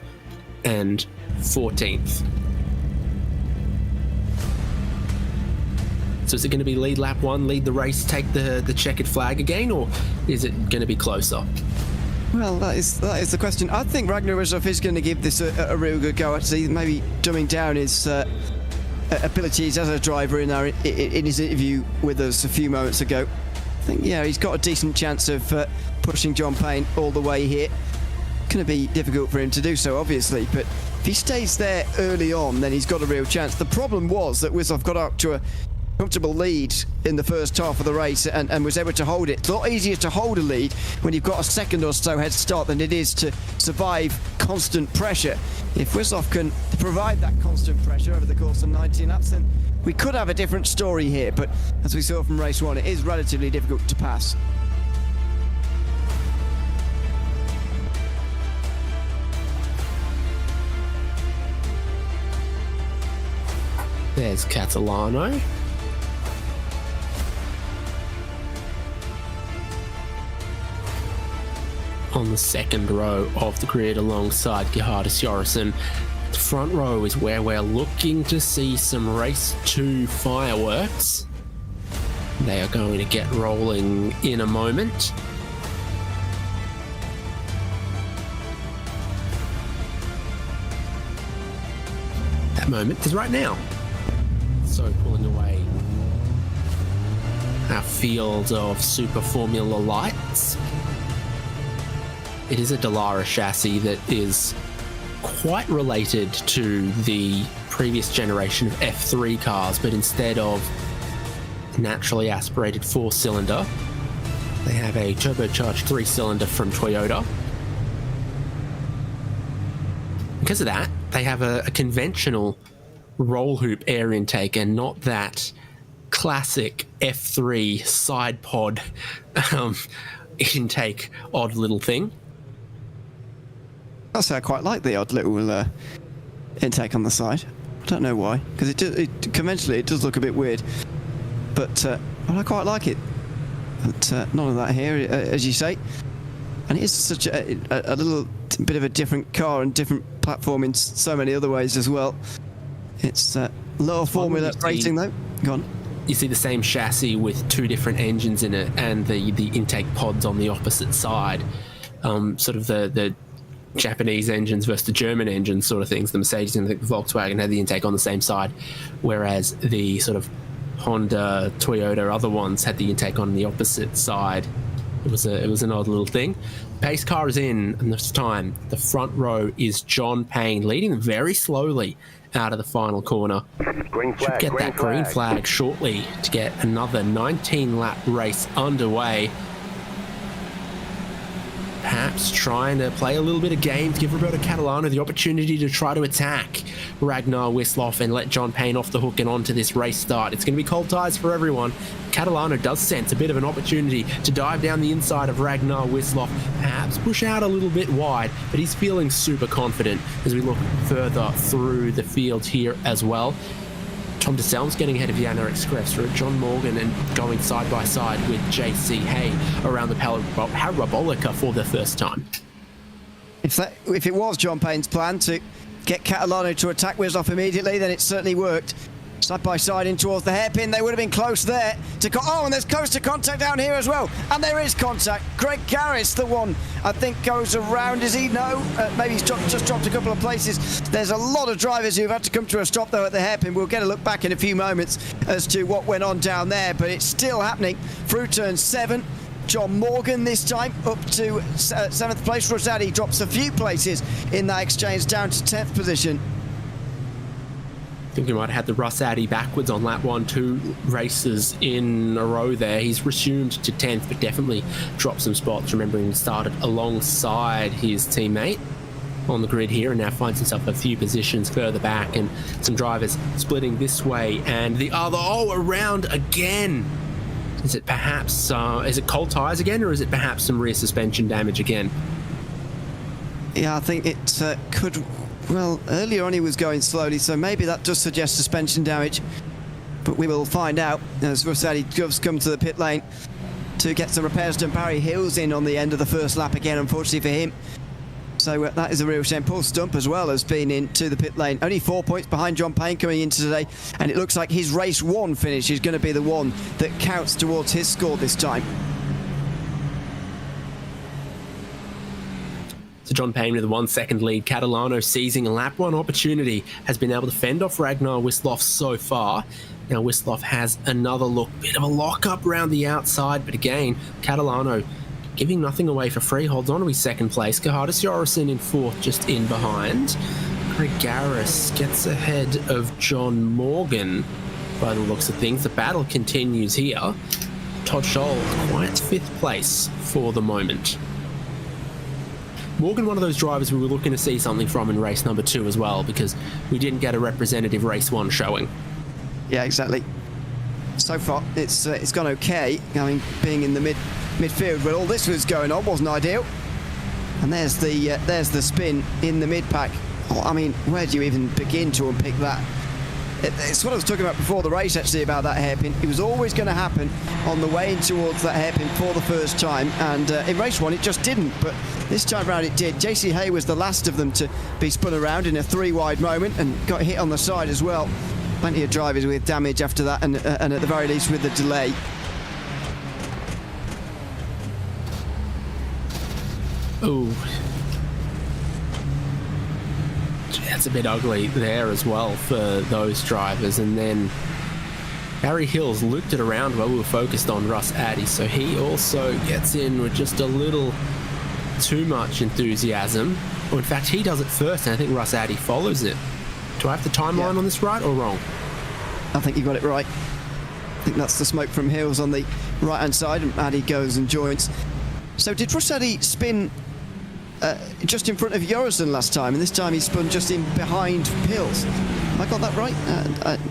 A: and 14th. So is it going to be lead lap one, lead the race, take the checkered flag again, or is it going to be closer?
B: Well, that is the question. I think Ragnar Wisloff is going to give this a real good go. Actually, maybe dumbing down his abilities as a driver in his interview with us a few moments ago. I think, he's got a decent chance of pushing John Payne all the way here. Going to be difficult for him to do so, obviously, but if he stays there early on, then he's got a real chance. The problem was that Wisloff got up to a comfortable lead in the first half of the race and was able to hold it. It's a lot easier to hold a lead when you've got a second or so head start than it is to survive constant pressure. If Wisloff can provide that constant pressure over the course of 19 laps, then we could have a different story here, but as we saw from race one, it is relatively difficult to pass.
A: There's Catalano. On the second row of the grid alongside Gerhardus Jorgensen. The front row is where we're looking to see some race 2 fireworks. They are going to get rolling in a moment. That moment is right now. So pulling away our field of Super Formula Lights. It is a Dallara chassis that is quite related to the previous generation of F3 cars, but instead of naturally aspirated 4-cylinder, they have a turbocharged 3-cylinder from Toyota. Because of that, they have a conventional roll hoop air intake and not that classic F3 side pod intake odd little thing.
B: That's I quite like the odd little intake on the side. I don't know why, because conventionally it does look a bit weird, but I quite like it. But none of that here, as you say. And it is such a little bit of a different car and different platform in so many other ways as well. It's lower formula racing though. Go on.
A: You see the same chassis with 2 different engines in it and the intake pods on the opposite side. Sort of the Japanese engines versus the German engines sort of things. The Mercedes and the Volkswagen had the intake on the same side, whereas the sort of Honda, Toyota, other ones had the intake on the opposite side. It was an odd little thing. Pace car is in, and this time the front row is John Payne, leading them very slowly out of the final corner.
F: Green flag,
A: Should get that green flag shortly to get another 19-lap race underway. Perhaps trying to play a little bit of game to give Roberto Catalano the opportunity to try to attack Ragnar Wisloff and let John Payne off the hook and onto this race start. It's going to be cold ties for everyone. Catalano does sense a bit of an opportunity to dive down the inside of Ragnar Wisloff, perhaps push out a little bit wide, but he's feeling super confident as we look further through the field here as well. Tom DeSalms getting ahead of Jan-Erik Skrefsrud, John Morgan, and going side by side with JC Hay around the Parabolica for the first time.
B: If it was John Payne's plan to get Catalano to attack Wisloff immediately, then it certainly worked. Side by side in towards the hairpin. They would have been close there to and there's close to contact down here as well. And there is contact. Greg Garris, the one I think goes around. Is he? No. Maybe he's just dropped a couple of places. There's a lot of drivers who've had to come to a stop though at the hairpin. We'll get a look back in a few moments as to what went on down there, but it's still happening through turn 7. John Morgan this time up to 7th place. Rosati drops a few places in that exchange down to 10th position.
A: I think we might have had the Russ Addy backwards on lap 1, 2 races in a row there. He's resumed to 10th, but definitely dropped some spots, remembering he started alongside his teammate on the grid here and now finds himself a few positions further back, and some drivers splitting this way and the other. Around again. Is it perhaps, is it cold tyres again, or is it perhaps some rear suspension damage again?
B: Yeah, I think it could... Well, earlier on he was going slowly, so maybe that does suggest suspension damage. But we will find out as Rosati does come to the pit lane to get some repairs done. Barry Hill's in on the end of the first lap again, unfortunately for him. So that is a real shame. Paul Stump as well has been into the pit lane. Only 4 points behind John Payne coming into today. And it looks like his race 1 finish is going to be the one that counts towards his score this time.
A: So John Payne with a 1 second lead. Catalano seizing a lap 1 opportunity, has been able to fend off Ragnar Wisloff so far. Now Wisloff has another look, bit of a lock-up around the outside, but again, Catalano giving nothing away for free, holds on to his 2nd place. Gerhardus Jorgensen in 4th, just in behind. Greg Garris gets ahead of John Morgan by the looks of things. The battle continues here. Todd Scholl, quiet 5th place for the moment. Morgan, one of those drivers we were looking to see something from in race number 2 as well, because we didn't get a representative race 1 showing.
B: Yeah, exactly. So far, it's gone okay. I mean, being in the midfield when all this was going on wasn't ideal. And there's the spin in the mid pack. Oh, I mean, where do you even begin to unpick that? It's what I was talking about before the race, actually, about that hairpin. It was always going to happen on the way in towards that hairpin for the first time, and in race 1 it just didn't, but this time around it did. JC Hay was the last of them to be spun around in a 3-wide moment and got hit on the side as well. Plenty of drivers with damage after that, and at the very least with the delay.
A: Oh, that's a bit ugly there as well for those drivers. And then Barry Hills looped it around while we were focused on Russ Addy, so he also gets in with just a little too much enthusiasm. Or in fact, he does it first, and I think Russ Addy follows it. Do I have the timeline on this right or wrong?
B: I think you got it right. I think that's the smoke from Hills on the right-hand side, and Addy goes and joins. So did Russ Addy spin just in front of Jorgensen last time, and this time he spun just in behind Hills? I got that right?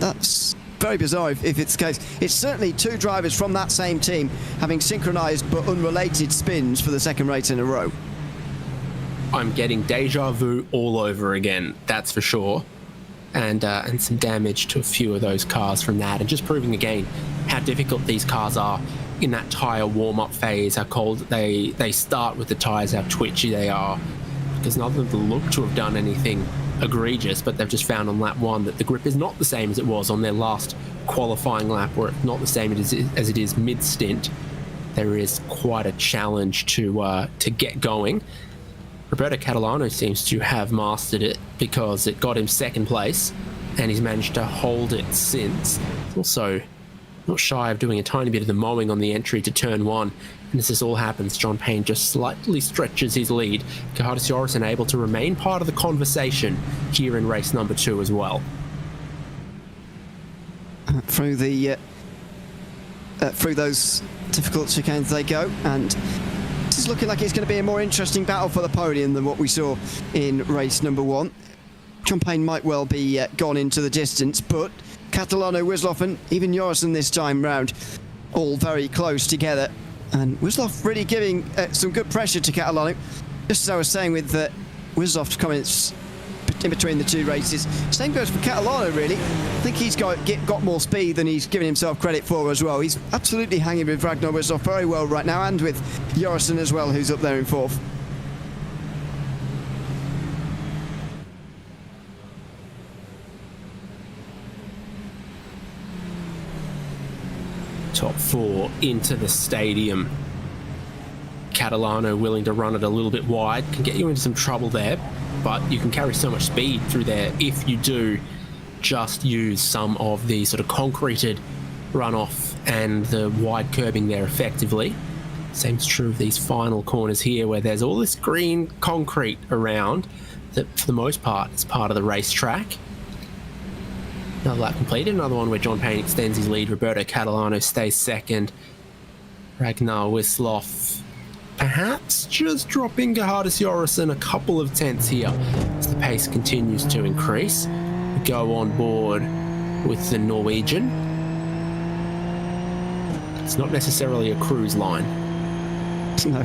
B: That's very bizarre if it's the case. It's certainly 2 drivers from that same team having synchronised but unrelated spins for the 2nd race in a row.
A: I'm getting deja vu all over again, that's for sure. And some damage to a few of those cars from that, and just proving again how difficult these cars are in that tyre warm-up phase, how cold they start with the tyres, how twitchy they are, because none of them look to have done anything egregious, but they've just found on lap 1 that the grip is not the same as it was on their last qualifying lap, or not the same as it is mid-stint. There is quite a challenge to get going. Roberto Catalano seems to have mastered it, because it got him 2nd place, and he's managed to hold it since. Also not shy of doing a tiny bit of the mowing on the entry to turn 1. And as this all happens, John Payne just slightly stretches his lead. Gerhardus Jorgensen able to remain part of the conversation here in race number 2 as well.
B: Through those difficult chicanes they go, and this is looking like it's going to be a more interesting battle for the podium than what we saw in race number 1. John Payne might well be gone into the distance, but Catalano, Wisloff and even Jorgensen this time round all very close together, and Wisloff really giving some good pressure to Catalano. Just as I was saying with Wisloff's comments in between the 2 races, same goes for Catalano really. I think he's got more speed than he's given himself credit for as well. He's absolutely hanging with Ragnar Wisloff very well right now, and with Jorgensen as well, who's up there in 4th.
A: top 4 into the stadium. Catalano willing to run it a little bit wide, can get you into some trouble there, but you can carry so much speed through there if you do just use some of the sort of concreted runoff and the wide curbing there effectively. Same's true of these final corners here where there's all this green concrete around that for the most part is part of the racetrack. Another lap completed, another one where John Payne extends his lead. Roberto Catalano stays second. Ragnar Wisloff perhaps just dropping Gerhardus Jorgensen a couple of tenths here as the pace continues to increase. We go on board with the Norwegian. It's not necessarily a cruise line.
B: No.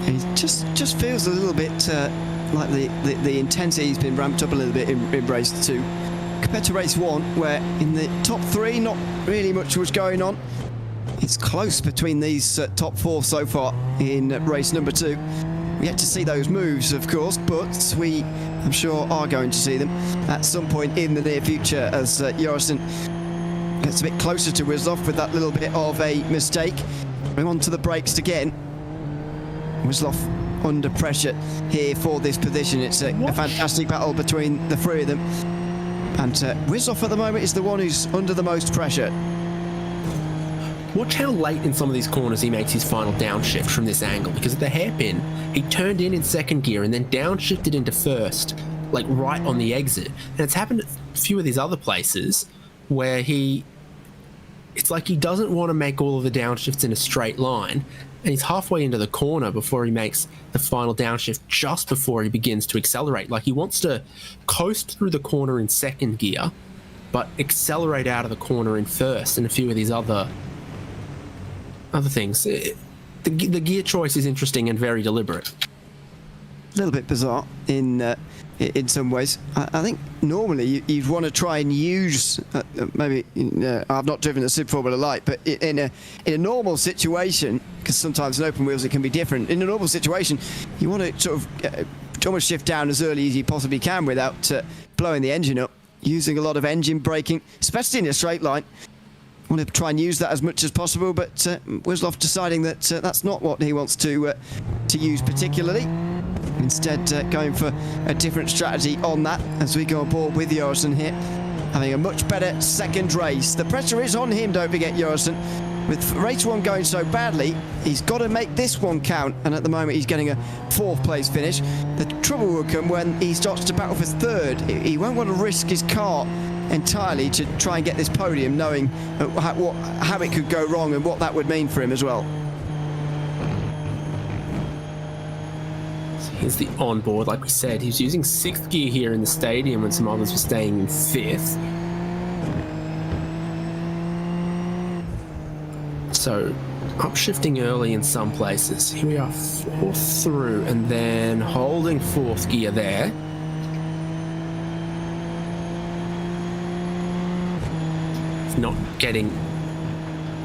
B: It just feels a little bit like the intensity's been ramped up a little bit in race 2 compared to race 1, where in the top 3 not really much was going on. It's close between these top 4 so far in race number 2. We yet to see those moves, of course, but we, I'm sure, are going to see them at some point in the near future as Jorgensen gets a bit closer to Wisloff with that little bit of a mistake. Going on to the brakes again. Wisloff under pressure here for this position. It's a fantastic battle between the 3 of them. And Wisloff at the moment is the one who's under the most pressure.
A: Watch how late in some of these corners he makes his final downshift from this angle, because at the hairpin, he turned in second gear and then downshifted into first, like right on the exit. And it's happened at a few of these other places where it's like he doesn't want to make all of the downshifts in a straight line, and he's halfway into the corner before he makes the final downshift, just before he begins to accelerate. Like he wants to coast through the corner in second gear, but accelerate out of the corner in first, and a few of these other things. The gear choice is interesting and very deliberate.
B: A little bit bizarre in some ways. I think normally you'd want to try and use maybe I've not driven a Super Formula Light, but in a normal situation, because sometimes in open wheels it can be different. In a normal situation, you want to sort of almost shift down as early as you possibly can without blowing the engine up, using a lot of engine braking, especially in a straight line. Want to try and use that as much as possible, but Wisloff deciding that that's not what he wants to use particularly. Instead, going for a different strategy on that as we go aboard with Jorgensen here, having a much better second race. The pressure is on him, don't forget, Jorgensen. With race 1 going so badly, he's got to make this one count, and at the moment he's getting a 4th place finish. The trouble will come when he starts to battle for 3rd. He won't want to risk his car entirely to try and get this podium, knowing how it could go wrong and what that would mean for him as well.
A: So here's the onboard. Like we said, he's using 6th gear here in the stadium when some others were staying in 5th. So upshifting early in some places. Here we are 4th through, and then holding 4th gear there. Not getting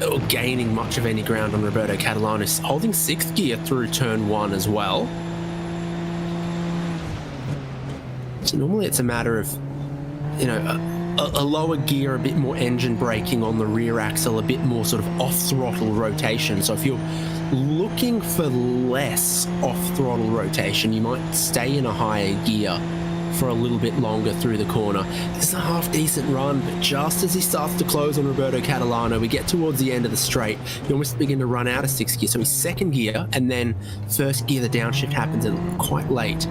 A: or gaining much of any ground on Roberto Catalano, holding 6th gear through turn 1 as well. So normally it's a matter of, a lower gear, a bit more engine braking on the rear axle, a bit more sort of off-throttle rotation. So if you're looking for less off-throttle rotation, you might stay in a higher gear for a little bit longer through the corner. This is a half-decent run, but just as he starts to close on Roberto Catalano, we get towards the end of the straight. You almost begin to run out of 6th gear. So he's 2nd gear, and then 1st gear, the downshift happens quite late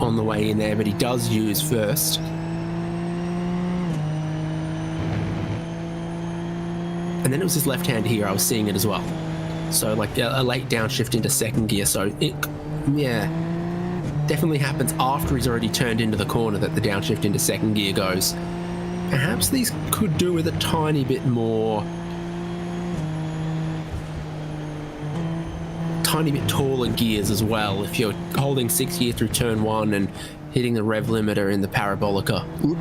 A: on the way in there, but he does use 1st. And then it was his left hand here, I was seeing it as well. So like a late downshift into 2nd gear. So definitely happens after he's already turned into the corner that the downshift into 2nd gear goes. Perhaps these could do with a tiny bit more, tiny bit taller gears as well. If you're holding 6th gear through turn 1 and hitting the rev limiter in the parabolica.
B: Oop.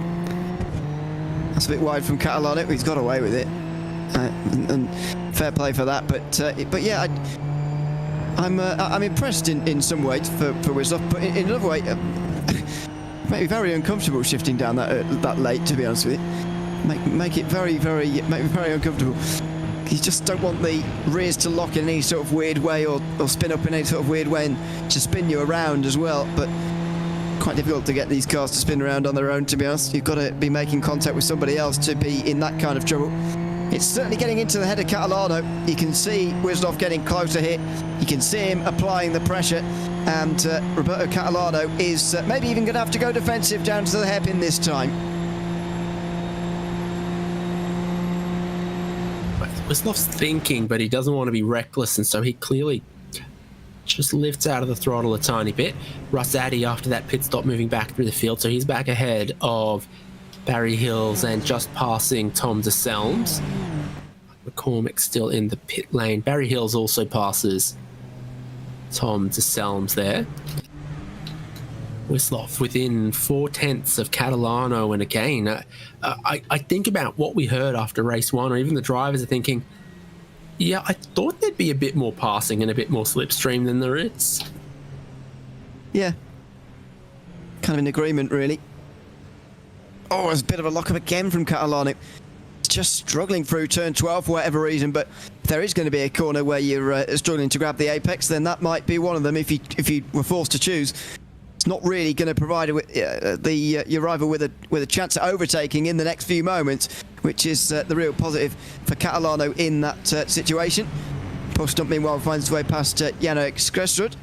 B: That's a bit wide from Catalano. He's got away with it, and fair play for that. But yeah. I'm impressed in some ways for Wisloff, but in another way, make me very uncomfortable shifting down that late. To be honest with you, make me very uncomfortable. You just don't want the rears to lock in any sort of weird way or spin up in any sort of weird way and to spin you around as well. But quite difficult to get these cars to spin around on their own, to be honest. You've got to be making contact with somebody else to be in that kind of trouble. It's certainly getting into the head of Catalano. You can see Wislov getting closer here. You can see him applying the pressure. And Roberto Catalano is maybe even going to have to go defensive down to the hairpin this time.
A: Wislov's thinking, but he doesn't want to be reckless, and so he clearly just lifts out of the throttle a tiny bit. Rosati, after that pit stop, moving back through the field, so he's back ahead of Barry Hills and just passing Tom DeSelms. McCormick still in the pit lane. Barry Hills also passes Tom DeSelms there. Wislov within 4/10 of Catalano, and again, I think about what we heard after race one, or even the drivers are thinking, yeah, I thought there'd be a bit more passing and a bit more slipstream than there is.
B: Yeah, kind of in agreement, really. Oh, it's a bit of a lock-up again from Catalano. Just struggling through turn 12 for whatever reason, but if there is going to be a corner where you're struggling to grab the apex, then that might be one of them if you were forced to choose. It's not really going to provide your rival with a chance at overtaking in the next few moments, which is the real positive for Catalano in that situation. Post up, meanwhile, finds its way past Jano Skrestrud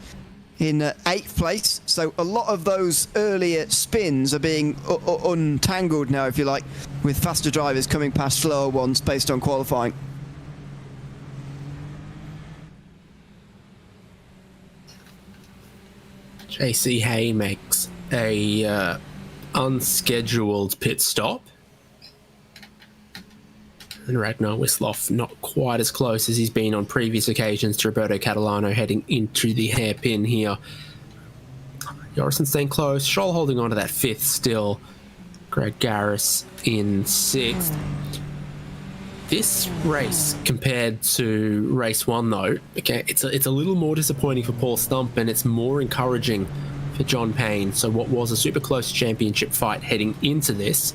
B: in 8th place. So a lot of those earlier spins are being untangled now, if you like, with faster drivers coming past slower ones based on qualifying.
A: JC Hay makes a unscheduled pit stop. And Ragnar Wislov not quite as close as he's been on previous occasions to Roberto Catalano, heading into the hairpin here. Jorgensen staying close. Scholl holding on to that 5th still. Greg Garris in 6th. This race, compared to race 1, though, okay, it's a little more disappointing for Paul Stump, and it's more encouraging for John Payne. So what was a super close championship fight heading into this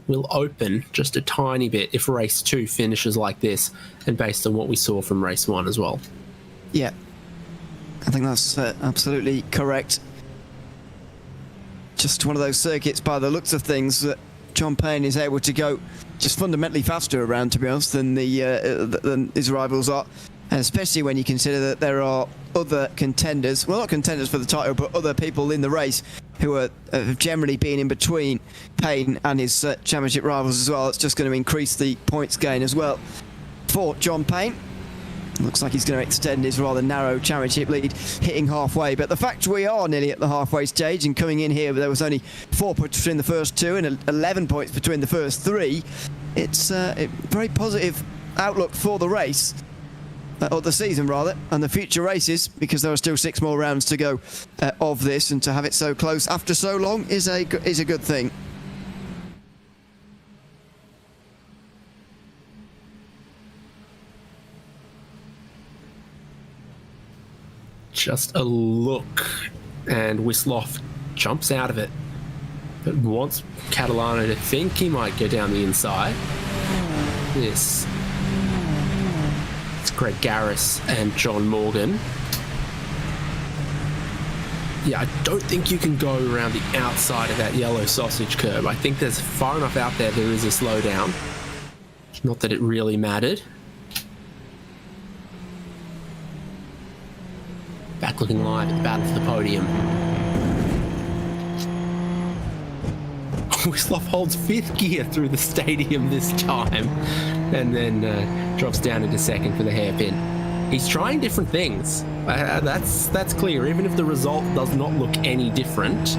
A: will open just a tiny bit if race 2 finishes like this, and based on what we saw from race 1 as well.
B: Yeah, I think that's absolutely correct. Just one of those circuits, by the looks of things, that John Payne is able to go just fundamentally faster around, to be honest, than his rivals are, and especially when you consider that there are other contenders, well, not contenders for the title, but other people in the race who have generally been in between Payne and his championship rivals as well. It's just going to increase the points gain as well for John Payne. Looks like he's going to extend his rather narrow championship lead, hitting halfway. But the fact we are nearly at the halfway stage, and coming in here, there was only 4 points between the first 2 and 11 points between the first 3. It's a very positive outlook for the race, or the season rather, and the future races, because there are still 6 more rounds to go of this, and to have it so close after so long is a good thing.
A: Just a look, and Wislov jumps out of it, but wants Catalano to think he might go down the inside. It's Greg Garris and John Morgan. Yeah, I don't think you can go around the outside of that yellow sausage curb. I think there's far enough out there is a slowdown. Not that it really mattered. Back looking live at the battle for the podium. Wislov holds 5th gear through the stadium this time, and then drops down into 2nd for the hairpin. He's trying different things. That's clear, even if the result does not look any different.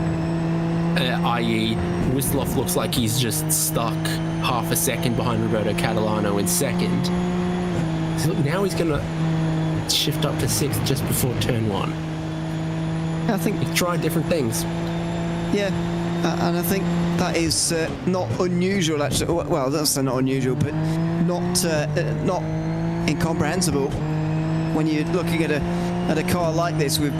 A: I.e., Wislov looks like he's just stuck half a second behind Roberto Catalano in 2nd. So now he's going to shift up to 6th just before turn 1.
B: I think
A: he's trying different things.
B: Yeah, and I think that is not unusual, actually. Well, that's not unusual, but not incomprehensible when you're looking at a car like this with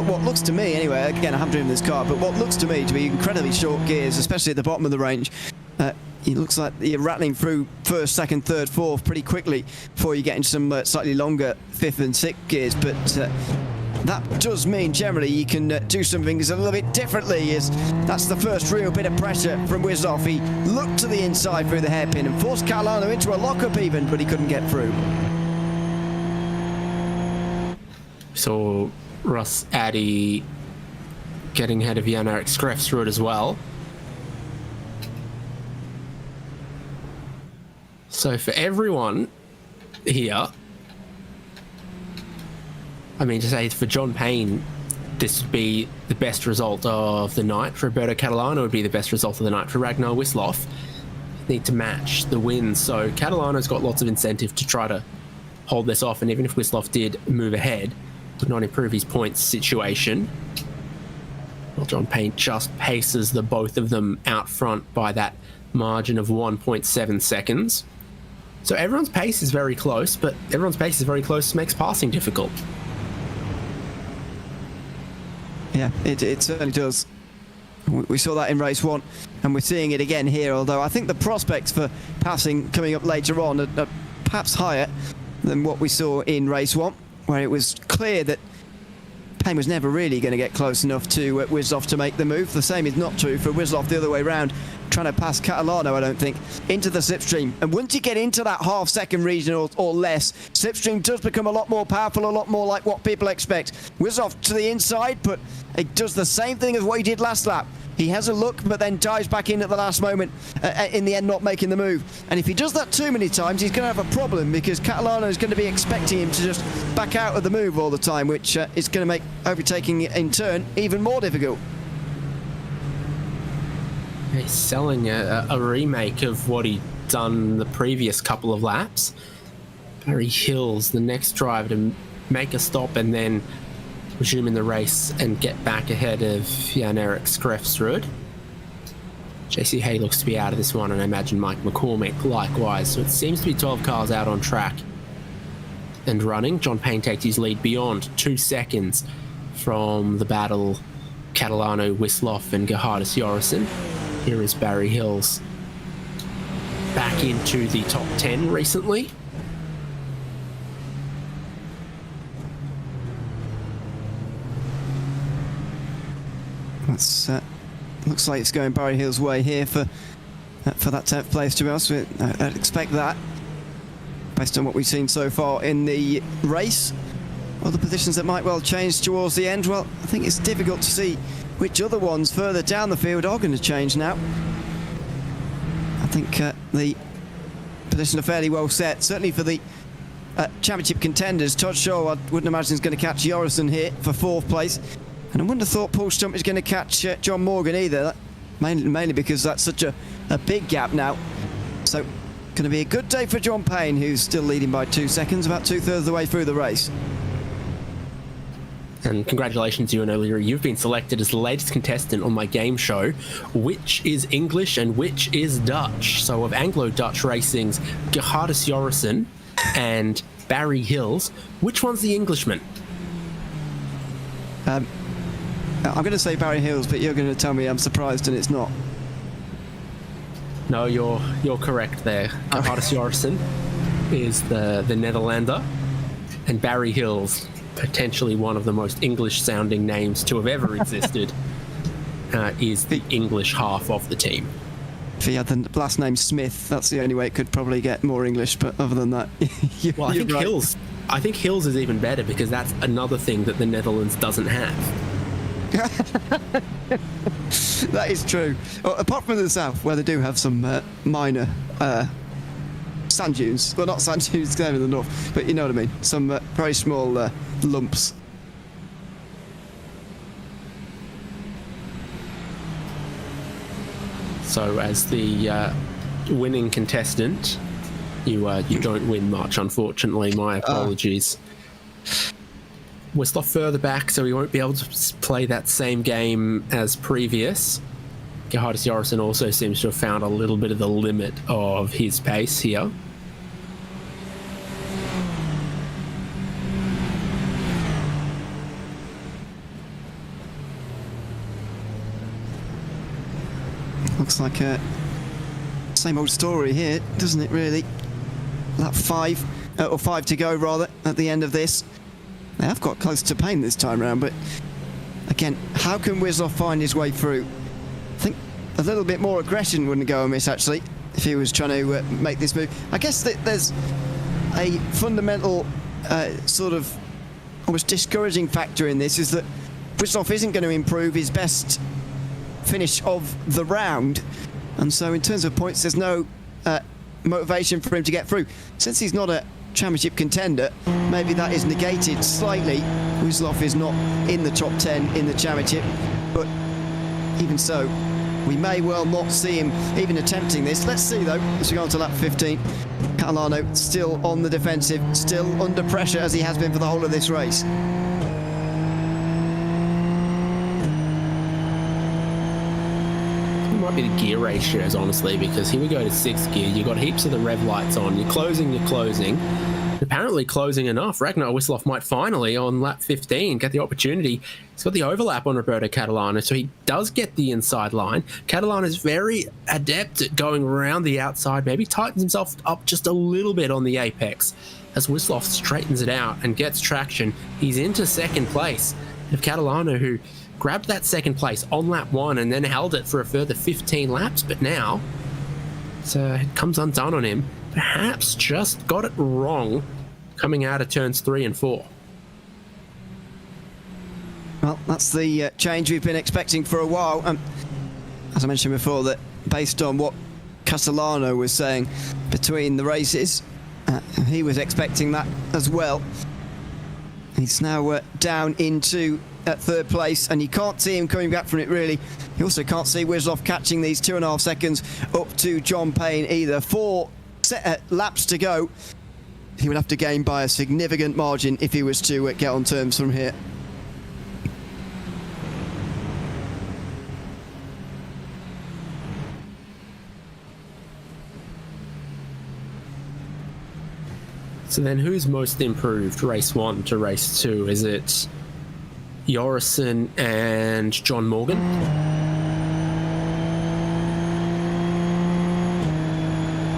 B: what looks to me, anyway, again, I haven't driven this car, but what looks to me to be incredibly short gears, especially at the bottom of the range. it looks like you're rattling through first, second, third, fourth pretty quickly before you get into some slightly longer fifth and sixth gears. But that does mean generally you can do some things a little bit differently, as that's the first real bit of pressure from Wislov. He looked to the inside through the hairpin and forced Catalano into a lockup even, but he couldn't get through.
A: So Russ Addy getting ahead of Jan-Erik Skrefsrud as well. So for everyone here, I mean, to say for John Payne, this would be the best result of the night. For Roberto Catalano, would be the best result of the night. For Ragnar Wislov, need to match the wins. So Catalano's got lots of incentive to try to hold this off, and even if Wislov did move ahead, would not improve his points situation. Well, John Payne just paces the both of them out front by that margin of 1.7 seconds. So everyone's pace is very close, but everyone's pace is very close makes passing difficult.
B: Yeah, it certainly does. We saw that in race one, and we're seeing it again here, although I think the prospects for passing coming up later on are perhaps higher than what we saw in race one, where it was clear that Payne was never really going to get close enough to Wislov to make the move. The same is not true for Wislov the other way round, trying to pass Catalano, I don't think, into the slipstream. And once you get into that half-second region or less, slipstream does become a lot more powerful, a lot more like what people expect. Wislov to the inside, but it does the same thing as what he did last lap. He has a look, but then dives back in at the last moment, in the end not making the move. And if he does that too many times, he's going to have a problem, because Catalano is going to be expecting him to just back out of the move all the time, which is going to make overtaking in turn even more difficult.
A: He's selling a remake of what he'd done the previous couple of laps. Barry Hills, the next driver to make a stop and then resume in the race and get back ahead of Jan-Erik Skrefsrud. JC Hay looks to be out of this one, and I imagine Mike McCormick likewise. So it seems to be 12 cars out on track and running. John Payne takes his lead beyond 2 seconds from the battle Catalano, Wislov and Gerhardus Jorgensen. Here is Barry Hills, back into the top 10 recently.
B: That's looks like it's going Barry Hill's way here for that 10th place, to be honest. I'd expect that, based on what we've seen so far in the race. Other positions that might well change towards the end, well, I think it's difficult to see which other ones further down the field are going to change now. I think the positions are fairly well set, certainly for the championship contenders. Todd Shaw, I wouldn't imagine is going to catch Jorgensen here for 4th place. And I wouldn't have thought Paul Stump is going to catch John Morgan either, mainly because that's such a big gap now. So, going to be a good day for John Payne, who's still leading by 2 seconds, about 2/3 of the way through the race.
A: And congratulations, you and O'Leary. You've been selected as the latest contestant on my game show, Which is English and Which is Dutch? So of Anglo-Dutch Racing's Gerhardus Jorgensen and Barry Hills, which one's the Englishman?
B: I'm going to say Barry Hills, but you're going to tell me I'm surprised and it's not.
A: No, you're correct there. Gerhardus Jorgensen is the Netherlander, and Barry Hills, potentially one of the most English-sounding names to have ever existed, is the English half of the team.
B: If he had the last name Smith, that's the only way it could probably get more English, but other than that,
A: well, I think right. I think Hills is even better, because that's another thing that the Netherlands doesn't have.
B: That is true. Well, apart from the south, where they do have some minor sand dunes. Well, not sand dunes down in the north, but you know what I mean. Some very small lumps.
A: So as the winning contestant, you don't win much, unfortunately. My apologies. We're still further back, so we won't be able to play that same game as previous. Gerhardus Jorgensen also seems to have found a little bit of the limit of his pace here.
B: Looks like Same old story here, doesn't it, really? Lap 5, or 5 to go, rather, at the end of this. They have got close to pain this time round, but again, how can Wisloff find his way through? I think a little bit more aggression wouldn't go amiss, actually, if he was trying to make this move. I guess that there's a fundamental sort of almost discouraging factor in this, is that Wisloff isn't going to improve his best finish of the round, and so in terms of points, there's no motivation for him to get through. Since he's not a championship contender, maybe that is negated slightly. Wisloff is not in the top 10 in the championship, but even so, we may well not see him even attempting this. Let's see though, as we go on to lap 15. Catalano still on the defensive, still under pressure as he has been for the whole of this race.
A: Might be the gear ratios, honestly, because here we go to 6th gear. You've got heaps of the rev lights on. You're closing. Apparently closing enough. Ragnar Wisloff might finally, on lap 15, get the opportunity. He's got the overlap on Roberto Catalano, so he does get the inside line. Catalano is very adept at going around the outside, maybe tightens himself up just a little bit on the apex. As Wisloff straightens it out and gets traction, he's into 2nd place. If Catalano, who grabbed that 2nd place on lap 1 and then held it for a further 15 laps, but now it comes undone on him. Perhaps just got it wrong coming out of turns 3 and 4.
B: Well, that's the change we've been expecting for a while. As I mentioned before, that based on what Castellano was saying between the races, he was expecting that as well. He's now down into 3rd place, and you can't see him coming back from it, really. You also can't see Wisloff catching these 2.5 seconds up to John Payne either. 4 laps to go. He would have to gain by a significant margin if he was to get on terms from here.
A: So then who's most improved race 1 to race 2? Is it Jorison and John Morgan?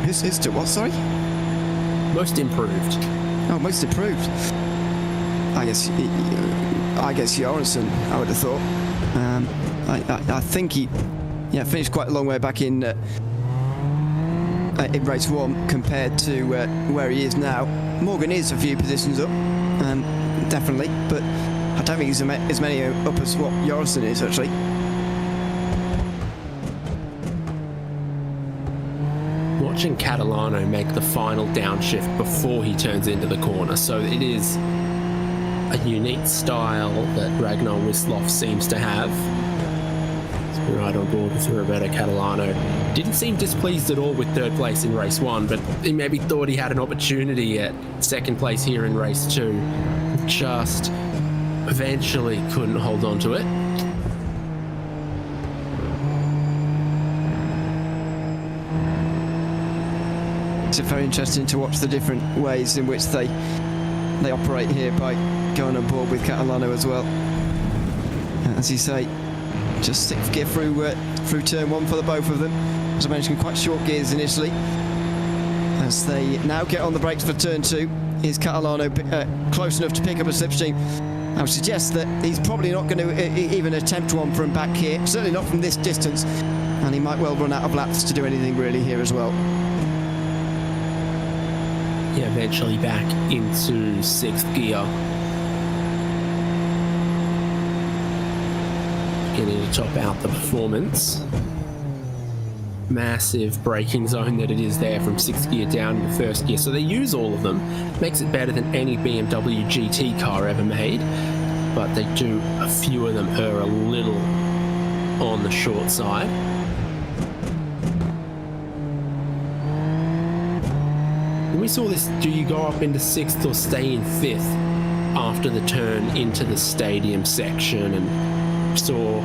B: Who's to what, sorry?
A: Most improved.
B: Oh, most improved. I guess Jorison, I would have thought. I think he finished quite a long way back in race 1 compared to where he is now. Morgan is a few positions up, definitely, but I don't think he's as many up as what Jorison is, actually.
A: Watching Catalano make the final downshift before he turns into the corner, so it is a unique style that Ragnar Wisloff seems to have. He's right on board with Roberto Catalano. Didn't seem displeased at all with 3rd place in race 1, but he maybe thought he had an opportunity at 2nd place here in race 2. Just eventually couldn't hold on to it.
B: It's very interesting to watch the different ways in which they operate here by going on board with Catalano as well. As you say, just 6th gear through turn 1 for the both of them. As I mentioned, quite short gears initially. As they now get on the brakes for turn 2, is Catalano close enough to pick up a slipstream? I would suggest that he's probably not going to even attempt one from back here, certainly not from this distance, and he might well run out of laps to do anything really here as well.
A: Yeah, eventually back into 6th gear. Getting to top out the performance. Massive braking zone that it is there from 6th gear down to 1st gear. So they use all of them. Makes it better than any BMW GT car ever made. But they do, a few of them err a little on the short side. When we saw this, do you go up into 6th or stay in 5th after the turn into the stadium section? And saw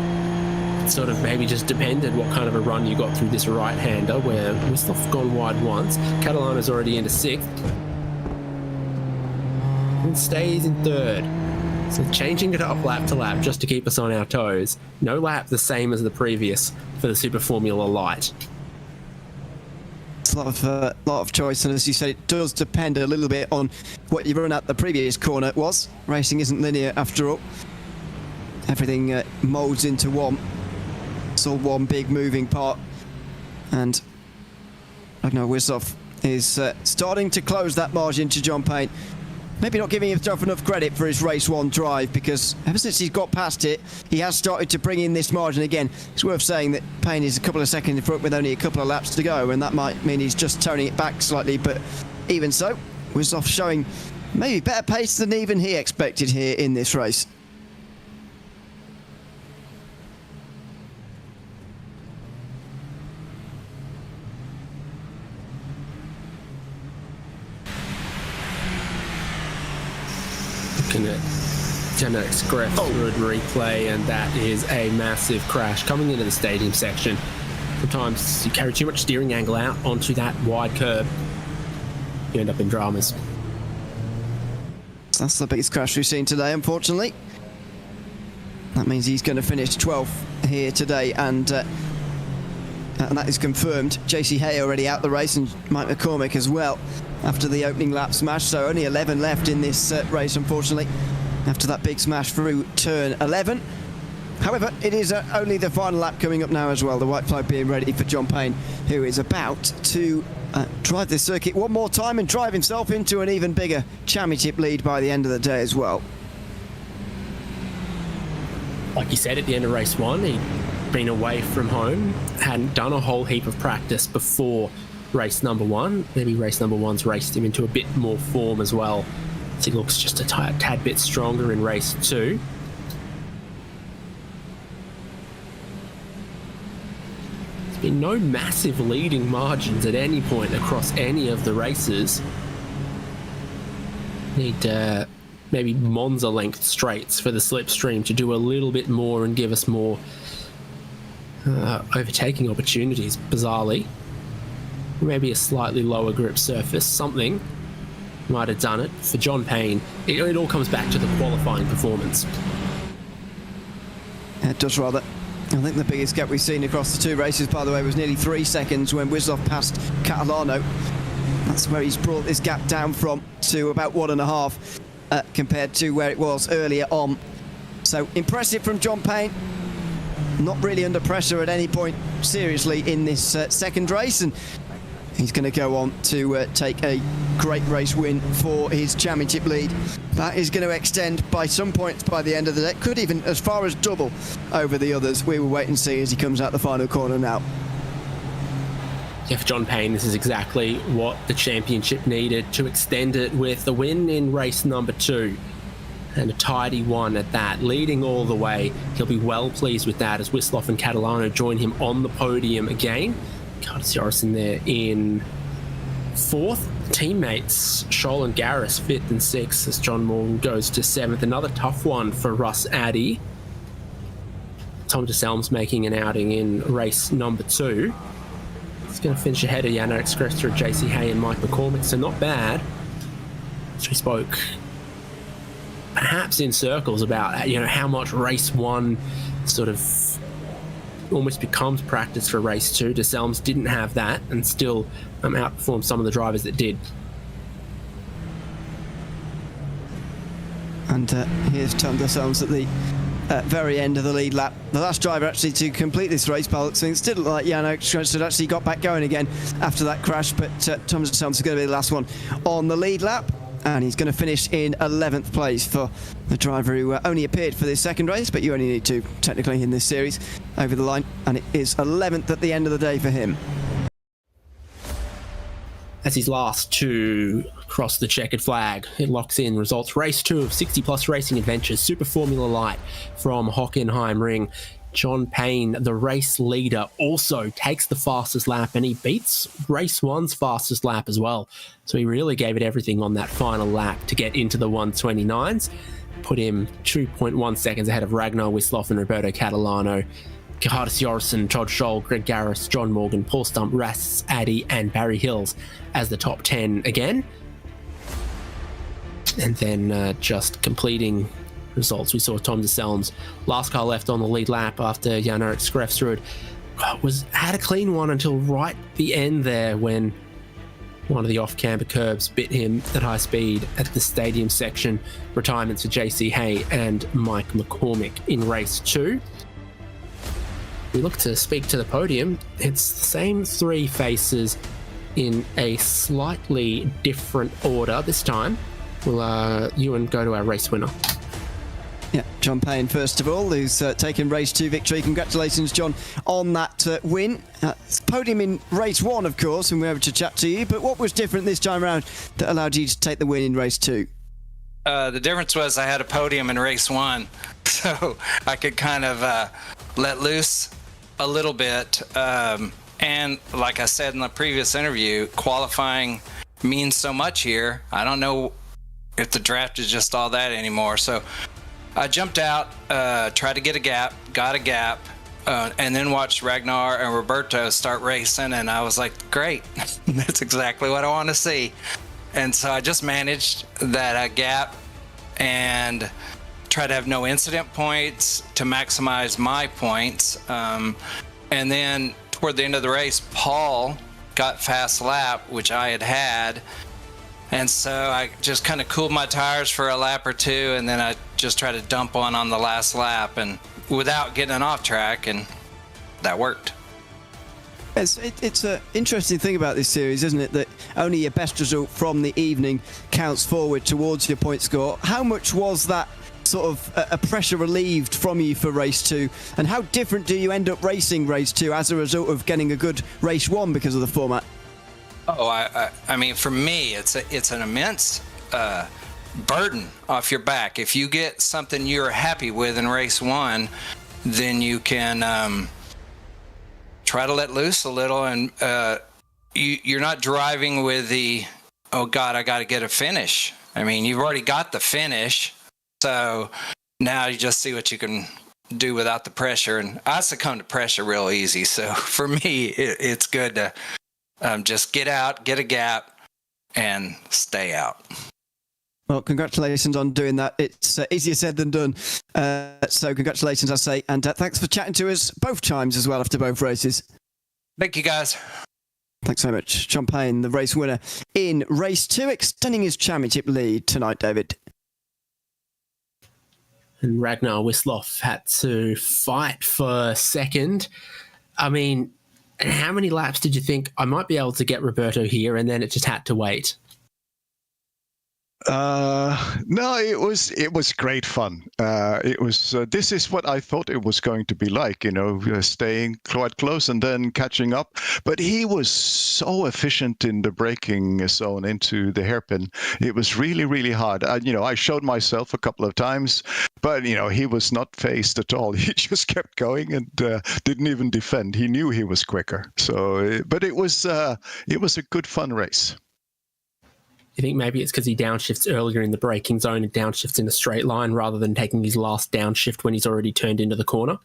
A: sort of maybe just depended what kind of a run you got through this right-hander, where Wisloff gone wide once. Catalano's already into 6th and stays in 3rd. So changing it up lap to lap just to keep us on our toes. No lap the same as the previous for the Super Formula Light.
B: It's a lot of choice, and as you said, it does depend a little bit on what you run at the previous corner was. Racing isn't linear after all. Everything molds into one. It's all one big moving part, and Ragnar Wisloff is starting to close that margin to John Payne. Maybe not giving himself enough credit for his race one drive, because ever since he's got past it, he has started to bring in this margin again. It's worth saying that Payne is a couple of seconds in front with only a couple of laps to go, and that might mean he's just toning it back slightly, but even so, Wisloff showing maybe better pace than even he expected here in this race.
A: Looking at Janek's Grefsrud replay, and that is a massive crash coming into the stadium section. Sometimes you carry too much steering angle out onto that wide curb, you end up in dramas.
B: That's the biggest crash we've seen today, unfortunately. That means he's going to finish 12th here today, and that is confirmed. JC Hay already out the race, and Mike McCormick as well, after the opening lap smash. So only 11 left in this race, unfortunately, after that big smash through turn 11. However, it is only the final lap coming up now as well. The white flag being ready for John Payne, who is about to drive this circuit one more time and drive himself into an even bigger championship lead by the end of the day as well.
A: Like you said, at the end of race one, he'd been away from home, hadn't done a whole heap of practice before race number one. Maybe race number one's raced him into a bit more form as well. So he looks just a tad bit stronger in race two. There's been no massive leading margins at any point across any of the races. Need maybe Monza length straights for the slipstream to do a little bit more and give us more overtaking opportunities, bizarrely. Maybe a slightly lower grip surface, something might have done it. For John Payne, it all comes back to the qualifying performance.
B: It does rather. I think the biggest gap we've seen across the two races, by the way, was nearly 3 seconds when Wisloff passed Catalano. That's where he's brought this gap down from to about 1.5 compared to where it was earlier on. So impressive from John Payne. Not really under pressure at any point, seriously, in this second race, and he's going to go on to take a great race win for his championship lead. That is going to extend by some points by the end of the day. Could even as far as double over the others. We will wait and see as he comes out the final corner now.
A: Yeah, for John Payne, this is exactly what the championship needed, to extend it with the win in race number 2. And a tidy one at that, leading all the way. He'll be well pleased with that as Wisloff and Catalano join him on the podium again. Curtis Yorrison there in 4th. Teammates Scholl and Garris 5th and 6th as John Morgan goes to 7th. Another tough one for Russ Addy. Tom DeSelms making an outing in race number 2. He's going to finish ahead of Jano Exkrester, JC Hay and Mike McCormick, so not bad. So we spoke perhaps in circles about how much race 1 sort of almost becomes practice for race 2. DeSelms didn't have that and still outperformed some of the drivers that did. And
B: here's Tom DeSelms at the very end of the lead lap. The last driver actually to complete this race, by looks things. Didn't look like Jano Exkrester had actually got back going again after that crash, but Tom DeSelms is going to be the last one on the lead lap. And he's going to finish in 11th place for the driver who only appeared for this second race, but you only need 2 technically in this series over the line, and it is 11th at the end of the day for him.
A: As his last to cross the checkered flag, it locks in results race 2 of 60 Plus Racing Adventures Super Formula Light from Hockenheim Ring. John Payne, the race leader, also takes the fastest lap, and he beats race 1's fastest lap as well. So he really gave it everything on that final lap to get into the 129s. Put him 2.1 seconds ahead of Ragnar Wisloff and Roberto Catalano. Curtis Yorrison, Todd Scholl, Greg Garris, John Morgan, Paul Stump, Russ Addy and Barry Hills as the top 10 again. And then just completing results, we saw Tom DeSelms, last car left on the lead lap after Jano Exkrefsrud had a clean one until right the end there when one of the off-camber curbs bit him at high speed at the stadium section. Retirements for JC Hay and Mike McCormick in race 2. We look to speak to the podium. It's the same 3 faces in a slightly different order this time. We'll Ewan go to our race winner.
B: Yeah, John Payne, first of all, who's taken race 2 victory. Congratulations, John, on that win. Podium in race 1, of course, and we're able to chat to you. But what was different this time around that allowed you to take the win in race 2?
D: The difference was I had a podium in race 1, so I could kind of let loose a little bit. And like I said in the previous interview, qualifying means so much here. I don't know if the draft is just all that anymore. So I jumped out, tried to get a gap, got a gap, and then watched Ragnar and Roberto start racing. And I was like, great, that's exactly what I want to see. And so I just managed that gap and tried to have no incident points to maximize my points. And then toward the end of the race, Paul got fast lap, which I had. And so I just kind of cooled my tires for a lap or 2, and then I just tried to dump on the last lap and without getting off track, and that worked.
B: It's an interesting thing about this series, isn't it, that only your best result from the evening counts forward towards your point score. How much was that sort of a pressure relieved from you for race 2, and how different do you end up racing race 2 as a result of getting a good race 1 because of the format?
D: Oh, I mean, for me, it's an immense burden off your back. If you get something you're happy with in race 1, then you can try to let loose a little, and you're not driving with the, oh God, I got to get a finish. I mean, you've already got the finish. So now you just see what you can do without the pressure. And I succumb to pressure real easy. So for me, it's good to just get out, get a gap, and stay out.
B: Well, congratulations on doing that. It's easier said than done. So congratulations, I say. And thanks for chatting to us both times as well after both races.
D: Thank you, guys.
B: Thanks so much. John Payne, the race winner in race 2, extending his championship lead tonight, David.
A: And Ragnar Wisloff had to fight for second. I mean, how many laps did you think I might be able to get Roberto here, and then it just had to wait?
C: No, it was great fun. It was this is what I thought it was going to be like, staying quite close and then catching up. But he was so efficient in the braking zone into the hairpin. It was really, really hard. I showed myself a couple of times, but he was not phased at all. He just kept going and didn't even defend. He knew he was quicker. So, but it was a good fun race.
A: You think maybe it's because he downshifts earlier in the braking zone and downshifts in a straight line rather than taking his last downshift when he's already turned into the corner?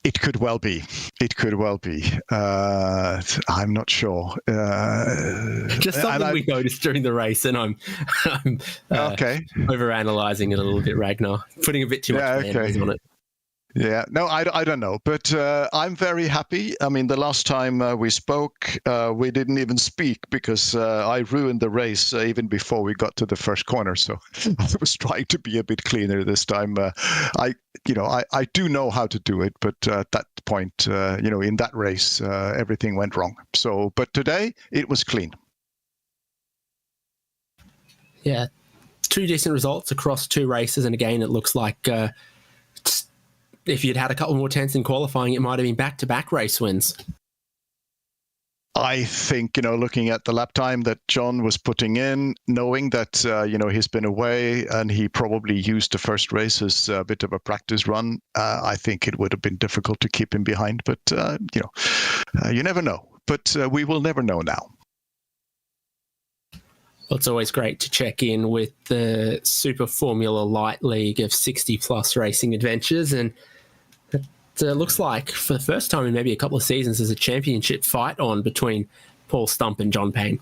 C: It could well be. I'm not sure.
A: Just something we noticed during the race, and I'm
C: okay.
A: Overanalyzing it a little bit, Ragnar. Putting a bit too much mayonnaise on it.
C: Yeah, no, I don't know, but I'm very happy. I mean, the last time we spoke, we didn't even speak because I ruined the race even before we got to the first corner. So I was trying to be a bit cleaner this time. I do know how to do it, but at that point, in that race, everything went wrong. So, but today it was clean.
A: Yeah, 2 decent results across 2 races, and again, it looks like. If you'd had a couple more tenths in qualifying, it might have been back-to-back race wins.
C: I think, looking at the lap time that John was putting in, knowing that, he's been away and he probably used the first race as a bit of a practice run, I think it would have been difficult to keep him behind. But, you never know. But we will never know now.
A: Well, it's always great to check in with the Super Formula Light League of 60-plus racing adventures, and it looks like for the first time in maybe a couple of seasons there's a championship fight on between Paul Stump and John Payne.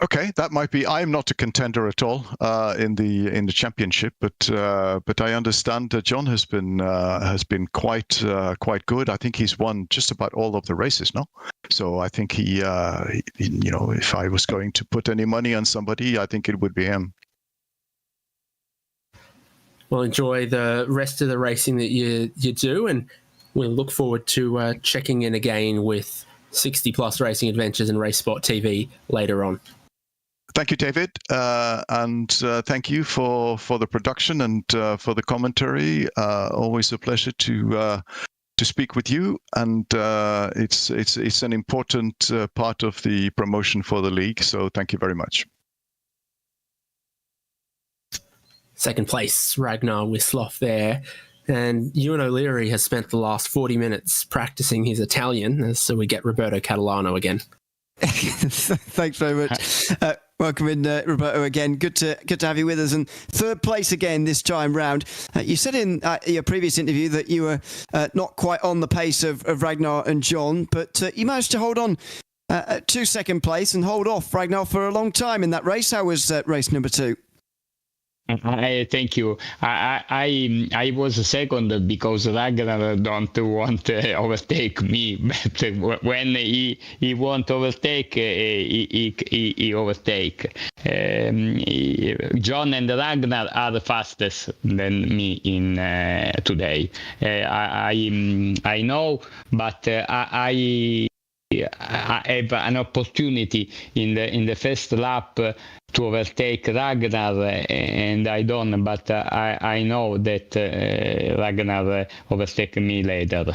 C: Okay, that might be. I'm not a contender at all in the championship, but I understand that John has been quite good. I think he's won just about all of the races, no? So I think he if I was going to put any money on somebody, I think it would be him.
A: Well, enjoy the rest of the racing that you do, and we'll look forward to checking in again with 60 Plus Racing Adventures and RaceSpotTV later on.
C: Thank you, David, and thank you for the production and for the commentary. Always a pleasure to speak with you, and it's an important part of the promotion for the league. So thank you very much.
A: Second place, Ragnar Wisloff there. And Ewan O'Leary has spent the last 40 minutes practicing his Italian, so we get Roberto Catalano again.
B: Thanks very much. Welcome in, Roberto, again. Good to have you with us. And third place again this time round. You said in your previous interview that you were not quite on the pace of Ragnar and John, but you managed to hold on to second place and hold off Ragnar for a long time in that race. How was race number 2?
E: Thank you. I was second because Ragnar don't want to overtake me. But when he won't overtake, he overtake. John and Ragnar are fastest than me in today. I know, but I have an opportunity in the first lap to overtake Ragnar, and I don't. But I know that Ragnar overtake me later.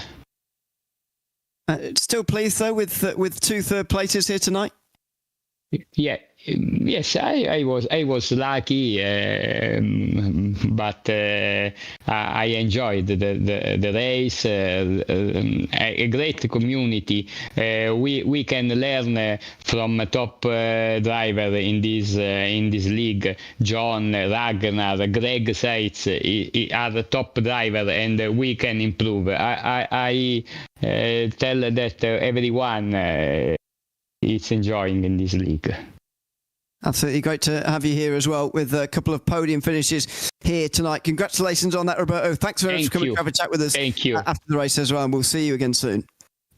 B: Still pleased though with 2 third places here tonight.
E: Yeah, yes, I was lucky, but I enjoyed the race. A great community. We can learn from a top driver in this league. John, Ragnar, Greg Seitz are the top driver, and we can improve. I tell that everyone. It's enjoying in this league.
B: Absolutely great to have you here as well with a couple of podium finishes here tonight. Congratulations on that, Roberto. Thanks very much for coming to have a chat with us.
E: Thank you.
B: After the race as well, and we'll see you again soon.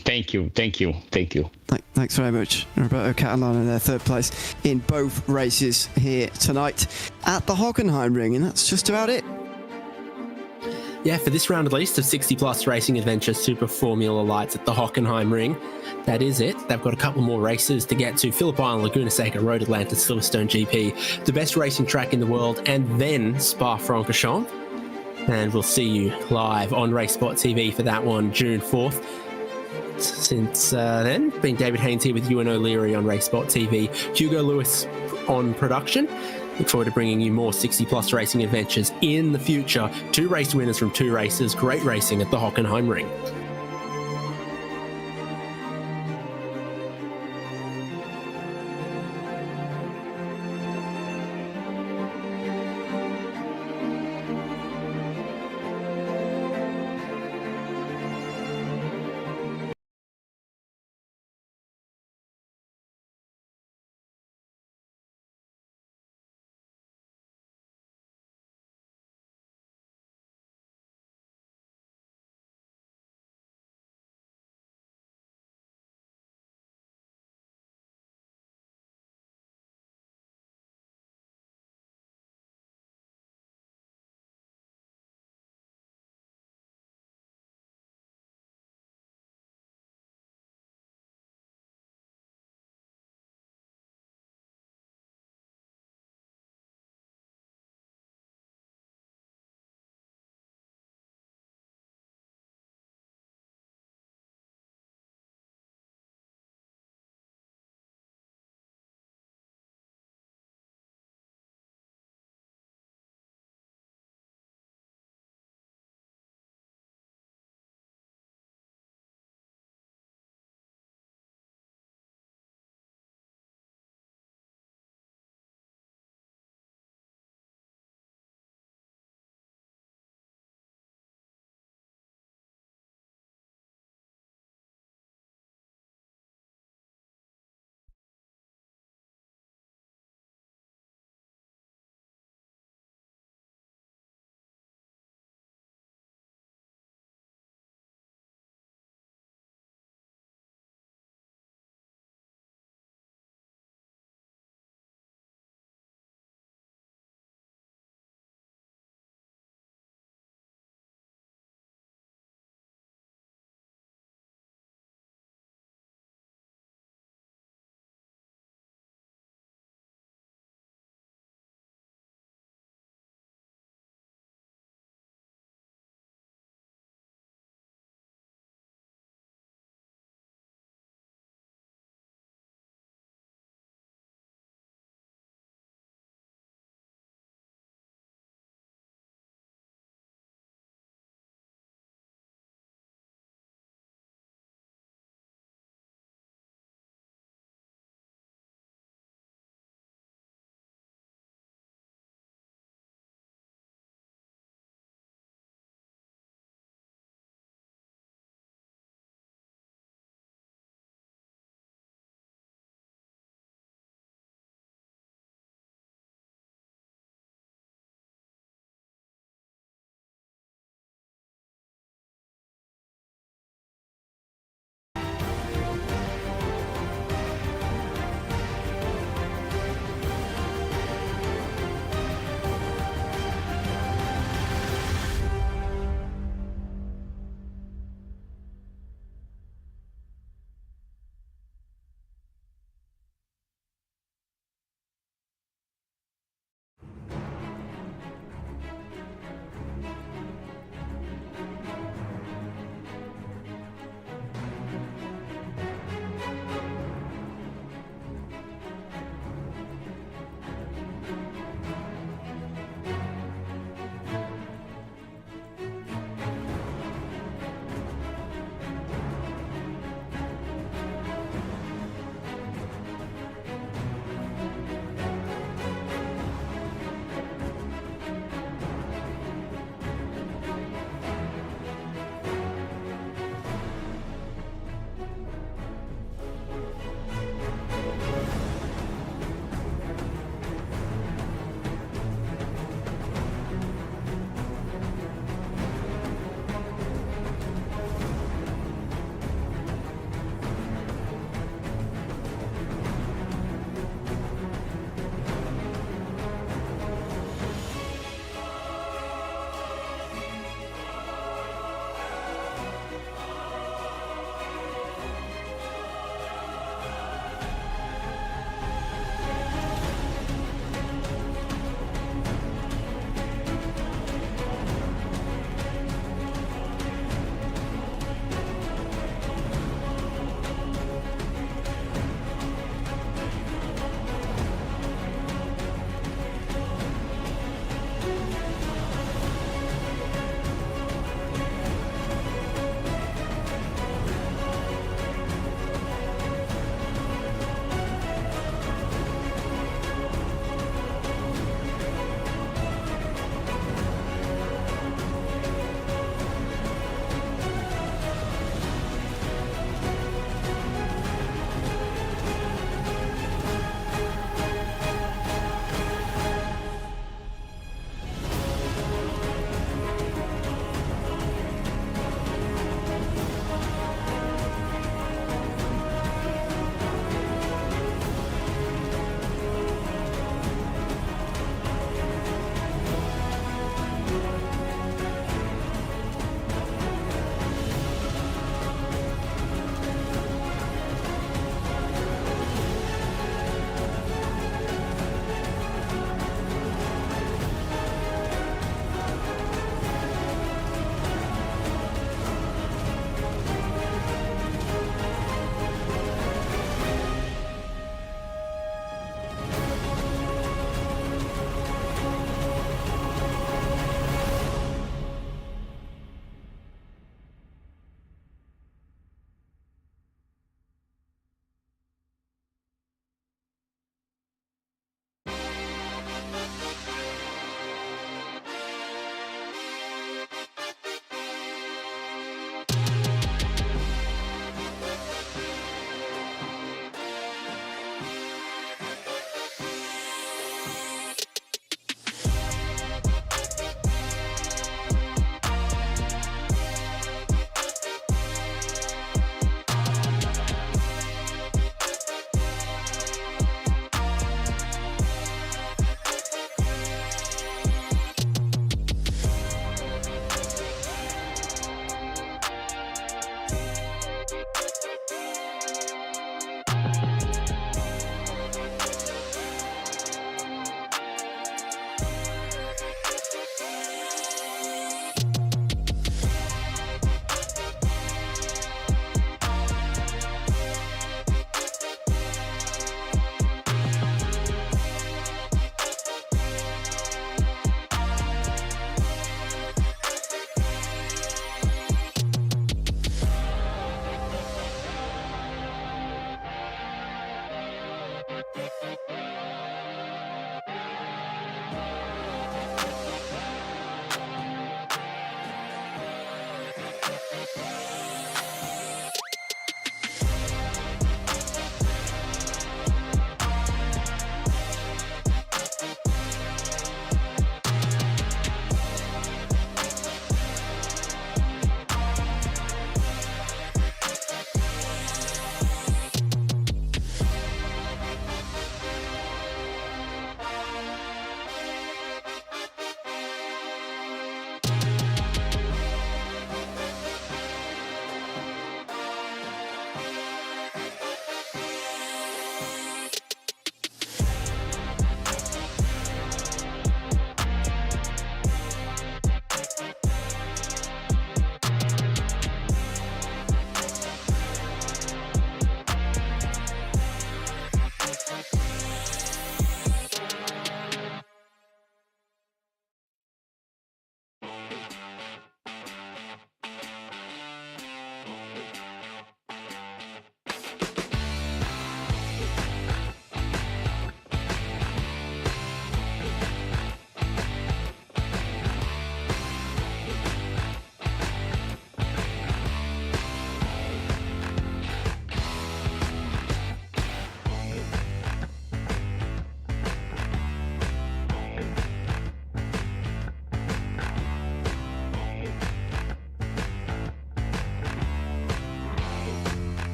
E: Thank you.
B: Thanks very much, Roberto Catalano, in their third place in both races here tonight at the Hockenheim ring, and that's just about it.
A: Yeah, for this round at least of 60 Plus Racing Adventure Super Formula Lights at the Hockenheim ring, that is it. They've got a couple more races to get to. Phillip Island, Laguna Seca, Road Atlantis, Silverstone GP, the best racing track in the world, and then Spa-Francorchamps. And we'll see you live on RaceSpotTV for that one, June 4th. Since then, been David Haynes here with Ewan O'Leary on RaceSpotTV, Hugo Lewis on production. Look forward to bringing you more 60 Plus Racing Adventures in the future. 2 race winners from 2 races. Great racing at the Hockenheim ring.